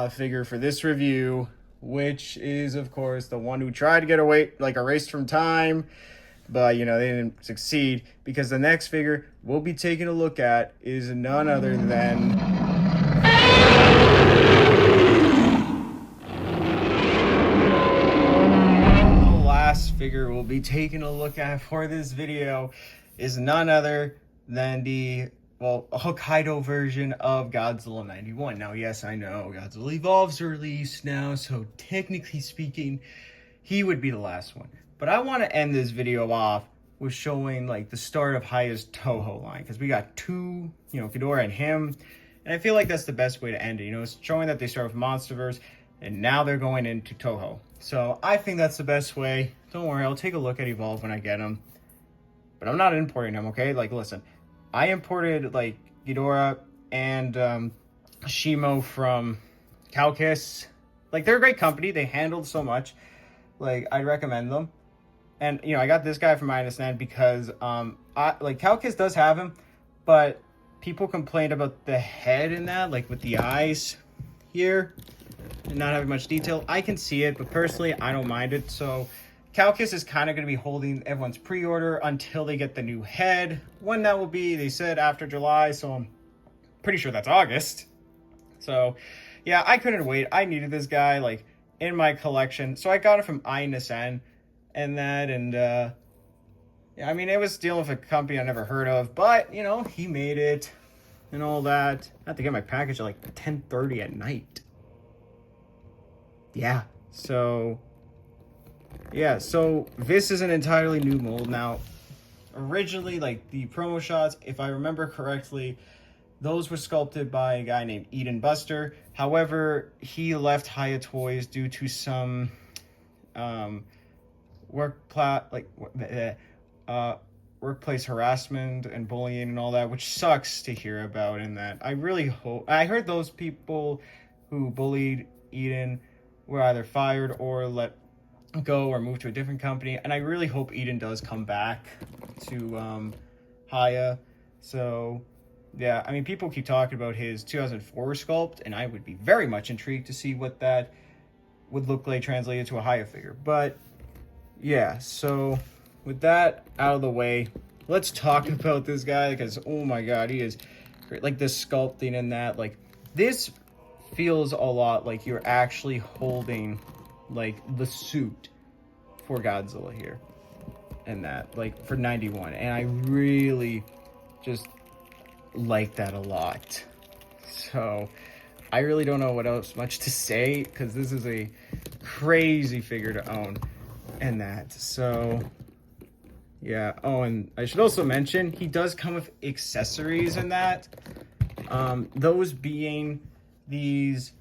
figure for this review, which is, of course, the one who tried to get away, like, erased from time. But, you know, they didn't succeed, because the next figure we'll be taking a look at is none other than... figure we'll be taking a look at for this video is none other than the, well, Hokkaido version of Godzilla 91. Now, yes, I know Godzilla Evolves are released now, so technically speaking, he would be the last one. But I want to end this video off with showing, like, the start of Hiya's Toho line, because we got 2, you know, Ghidorah and him, and I feel like that's the best way to end it. You know, it's showing that they start with MonsterVerse, and now they're going into Toho. So I think that's the best way. Don't worry, I'll take a look at Evolve when I get them. But I'm not importing them, okay? Like, listen, I imported, like, Ghidorah and Shimo from Calcus. Like, they're a great company. They handled so much. Like, I'd recommend them. And, you know, I got this guy from -N because, like, Calcus does have him, but people complained about the head in that, like, with the eyes here and not having much detail. I can see it, but personally, I don't mind it. So Calcus is kind of going to be holding everyone's pre-order until they get the new head. When that will be, they said after July, so I'm pretty sure that's August. So, yeah, I couldn't wait. I needed this guy, like, in my collection. So I got it from INSN and that, and, yeah, I mean, it was dealing with a company I never heard of, but, you know, he made it and all that. I had to get my package at, like, 10:30 at night. Yeah, so... yeah, so this is an entirely new mold. Now, originally, like, the promo shots, if I remember correctly, those were sculpted by a guy named Eden Buster. However, he left Hiya Toys due to some workplace harassment and bullying and all that, which sucks to hear about. In that, I really hope... I heard those people who bullied Eden were either fired or let go or move to a different company, and I really hope Eden does come back to Hiya. So yeah, I mean, people keep talking about his 2004 sculpt, and I would be very much intrigued to see what that would look like translated to a Hiya figure. But yeah, so with that out of the way, let's talk about this guy, because oh my god, he is great. Like, the sculpting in that, like, this feels a lot like you're actually holding, like, the suit for Godzilla here and that, like, for 91, and I really just like that a lot. So I really don't know what else much to say, because this is a crazy figure to own and that. So yeah. Oh, and I should also mention he does come with accessories in that, those being these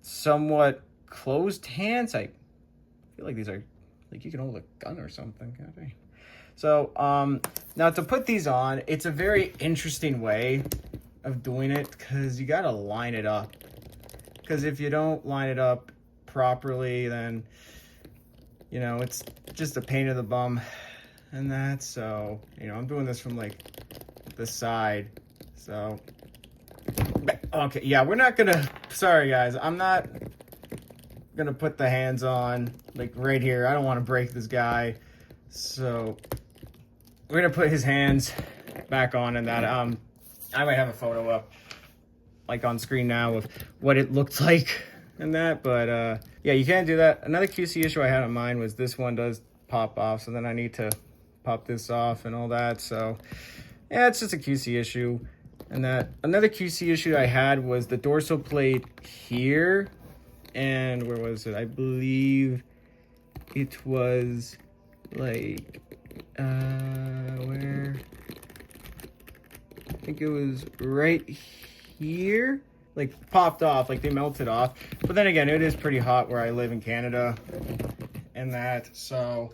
somewhat closed hands. I feel like these are, like, you can hold a gun or something. Okay. So now to put these on, it's a very interesting way of doing it, because you gotta line it up, because if you don't line it up properly, then, you know, it's just a pain in the bum and that. So, you know, I'm doing this from like the side. So, okay, yeah, we're not gonna, sorry guys, I'm not gonna put the hands on like right here. I don't want to break this guy. So we're gonna put his hands back on, and that I might have a photo up like on screen now of what it looked like and that, but yeah, you can't do that. Another QC issue I had on mine was this one does pop off, so then I need to pop this off and all that. So yeah, it's just a QC issue. And that another QC issue I had was the dorsal plate here, and where was it? I believe it was like where, I think it was right here, like popped off, like they melted off. But then again, it is pretty hot where I live in Canada and that, so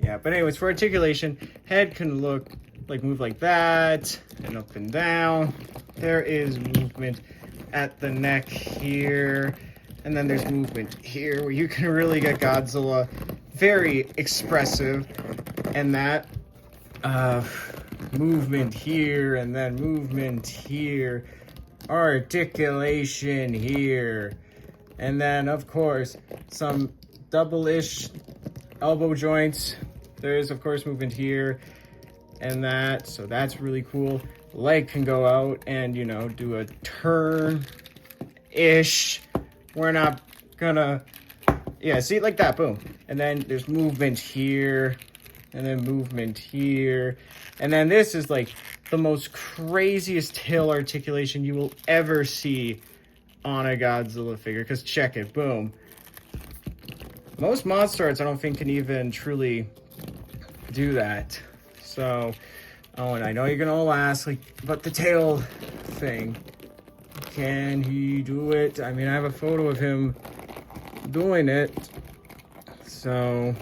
yeah. But anyways, for articulation, head can look like move like that and up and down. There is movement at the neck here, and then there's movement here where you can really get Godzilla very expressive, and that movement here, and then movement here, articulation here, and then of course some double-ish elbow joints. There is of course movement here and that, so that's really cool. Leg can go out and, you know, do a turn-ish. We're not gonna, yeah, see, like that, boom. And then there's movement here, and then movement here. And then this is like the most craziest tail articulation you will ever see on a Godzilla figure, because check it, boom. Most monster arts I don't think can even truly do that. So, oh, and I know you're gonna all ask, like, about the tail thing. Can he do it? I mean, I have a photo of him doing it. So,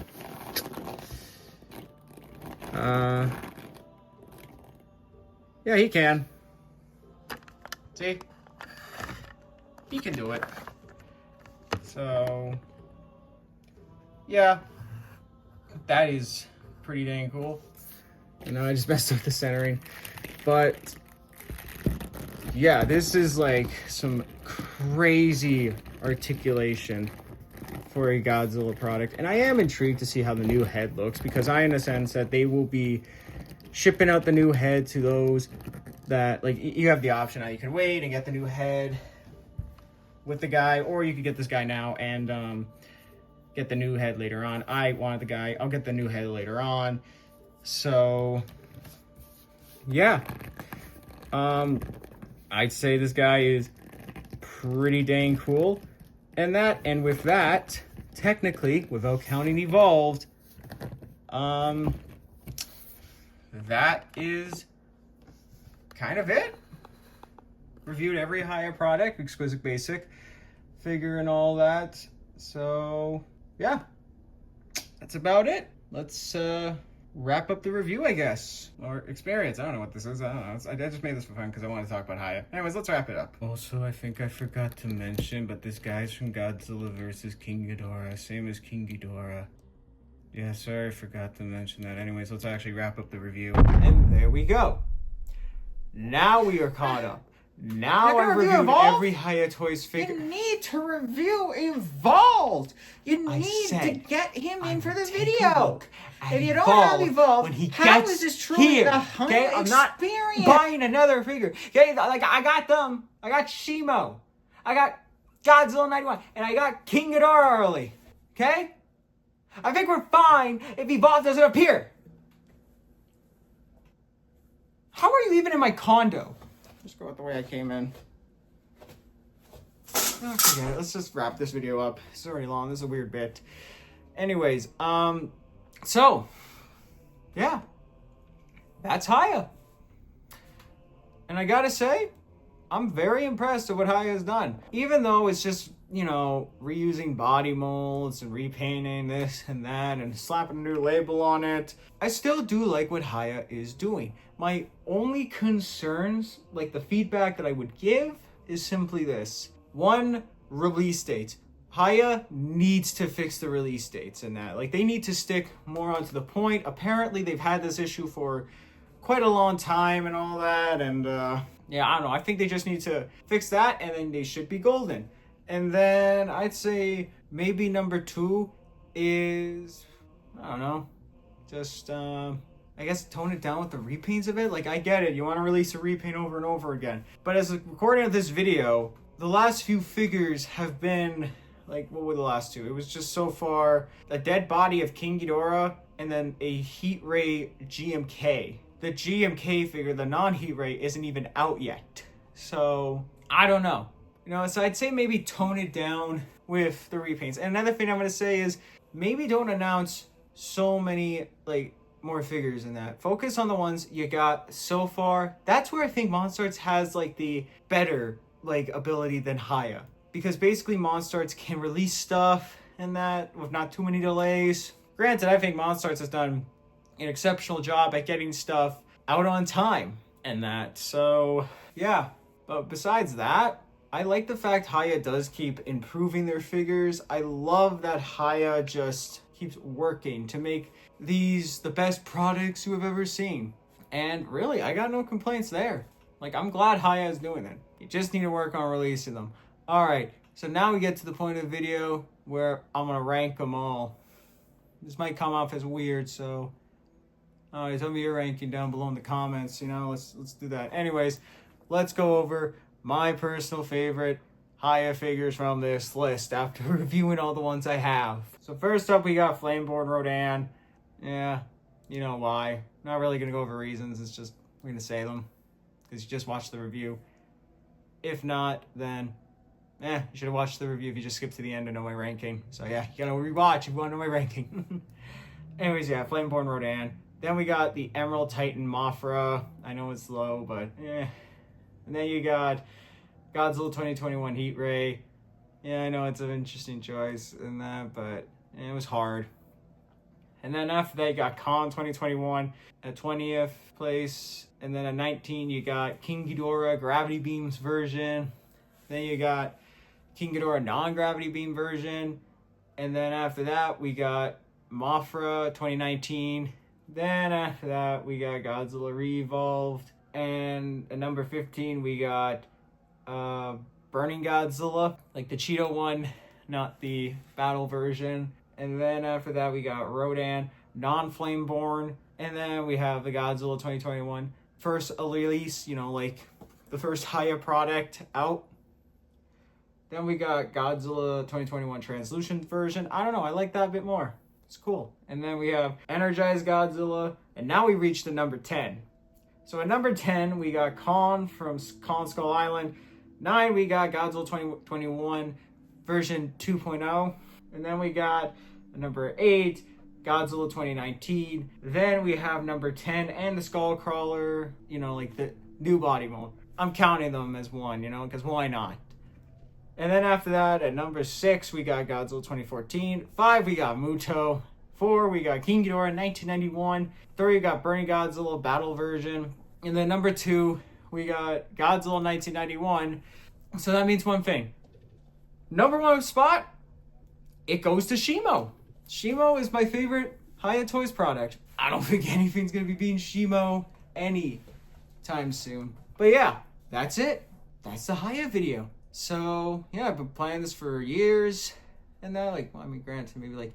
yeah, he can. See? He can do it. So, yeah, that is pretty dang cool. You know, I just messed up the centering, but yeah, this is like some crazy articulation for a Godzilla product, and I am intrigued to see how the new head looks, because I in a sense that they will be shipping out the new head to those that, like, you have the option now, you can wait and get the new head with the guy, or you could get this guy now and get the new head later on. I wanted the guy, I'll get the new head later on. So, yeah, I'd say this guy is pretty dang cool. And with that, technically, without counting Evolved, that is kind of it. Reviewed every Hiya product, Exquisite Basic figure and all that. So, yeah, that's about it. Let's, wrap up the review, I guess, or experience. I don't know what this is. I don't know. I just made this for fun because I want to talk about Hiya. Anyways, let's wrap it up. Also, I think I forgot to mention, but this guy's from Godzilla vs. King Ghidorah, same as King Ghidorah. Yeah, sorry, I forgot to mention that. Anyways, let's actually wrap up the review.
And there we go. Now we are caught up. Now I reviewed every Hiya Toys figure.
You need to review Evolved. You need to get him in for the video. If you don't have Evolved, how is this truly the Hiya experience?
I'm not buying another figure. Okay, like I got them. I got Shimo. I got Godzilla 91. And I got King Ghidorah early. Okay? I think we're fine if Evolved doesn't appear. How are you even in my condo? Just go with the way I came in. Oh, forget it. Let's just wrap this video up. It's already long. This is a weird bit. Anyways, so, yeah. That's Hiya. And I gotta say, I'm very impressed with what Hiya has done. Even though it's just, you know, reusing body molds and repainting this and that and slapping a new label on it, I still do like what Hiya is doing. My only concerns, like the feedback that I would give, is simply this. One, release date. Hiya needs to fix the release dates in that. Like, they need to stick more onto the point. Apparently, they've had this issue for quite a long time and all that. And, yeah, I don't know. I think they just need to fix that, and then they should be golden. And then I'd say maybe number 2 is, I don't know, just, I guess tone it down with the repaints a bit. Like, I get it. You want to release a repaint over and over again. But as a recording of this video, the last few figures have been, like, what were the last 2? It was just so far a dead body of King Ghidorah and then a Heat Ray GMK. The GMK figure, the non-Heat Ray, isn't even out yet. So, I don't know. You know, so I'd say maybe tone it down with the repaints. And another thing I'm going to say is maybe don't announce so many, like, more figures in that. Focus on the ones you got so far. That's where I think Monstarts has, like, the better, like, ability than Hiya. Because basically Monstarts can release stuff and that with not too many delays. Granted, I think Monstarts has done an exceptional job at getting stuff out on time and that. So, yeah. But besides that, I like the fact Hiya does keep improving their figures. I love that Hiya just keeps working to make these the best products you have ever seen. And really, I got no complaints there. Like, I'm glad Hiya is doing it. You just need to work on releasing them. Alright, so now we get to the point of the video where I'm going to rank them all. This might come off as weird, so tell me your ranking down below in the comments, you know, let's do that. Anyways, let's go over my personal favorite Hiya figures from this list after reviewing all the ones I have. So first up, we got Flameborn Rodan. Yeah, you know why. Not really going to go over reasons, it's just, we're going to say them, because you just watched the review. If not, then, you should have watched the review if you just skipped to the end to know my ranking. So yeah, you gotta rewatch if you want to know my ranking. Anyways, yeah, Flameborn Rodan. Then we got the Emerald Titan Mothra. I know it's low, but And then you got Godzilla 2021 Heat Ray. Yeah, I know it's an interesting choice in that, but it was hard. And then after that, you got Kong 2021 at 20th place. And then at 19, you got King Ghidorah Gravity Beams version. Then you got King Ghidorah non-gravity beam version. And then after that, we got Mothra 2019. Then after that, we got Godzilla Re-Evolved. And at number 15, we got Burning Godzilla, like the Cheeto one, not the battle version. And then after that, we got Rodan, non-Flameborn. And then we have the Godzilla 2021 first release, you know, like the first Hiya product out. Then we got Godzilla 2021 translucent version. I don't know, I like that a bit more. It's cool. And then we have Energized Godzilla. And now we reach the number 10. So at number 10, we got Kong from Kong Skull Island. 9, we got Godzilla 2021 version 2.0. And then we got number 8, Godzilla 2019. Then we have number 10 and the Skull Crawler, you know, like the new body mode. I'm counting them as one, you know, because why not? And then after that, at number 6, we got Godzilla 2014. 5, we got Muto. 4, we got King Ghidorah 1991. 3, we got Burning Godzilla battle version. And then number 2, we got Godzilla 1991. So that means one thing. Number 1 spot, it goes to Shimo. Shimo is my favorite Hiya Toys product. I don't think anything's going to be beating Shimo anytime soon. But yeah, that's it. That's the Hiya video. So, yeah, I've been playing this for years. And now, like, well, I mean, granted, maybe like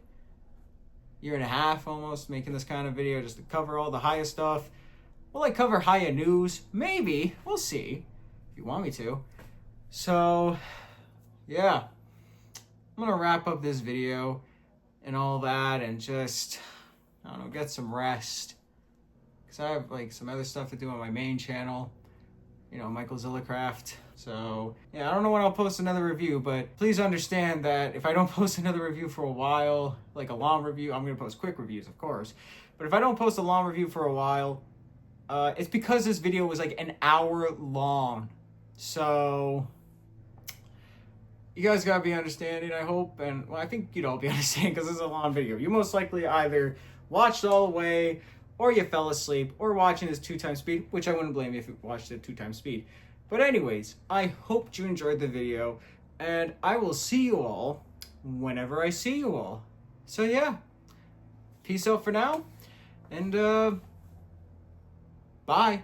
year and a half almost making this kind of video just to cover all the Hiya stuff. Will I cover Hiya news? Maybe. We'll see. If you want me to. So, yeah. I'm going to wrap up this video and all that and just, I don't know, get some rest. Because I have, like, some other stuff to do on my main channel. You know, Michael Zillacraft. So, yeah, I don't know when I'll post another review, but please understand that if I don't post another review for a while, like a long review, I'm going to post quick reviews, of course. But if I don't post a long review for a while, it's because this video was like an hour long. So, you guys gotta be understanding, I hope. And, well, I think you'd all be understanding because this is a long video. You most likely either watched all the way, or you fell asleep, or watching this 2x speed, which I wouldn't blame you if you watched it 2x speed. But anyways, I hope you enjoyed the video, and I will see you all whenever I see you all. So yeah, peace out for now, and bye.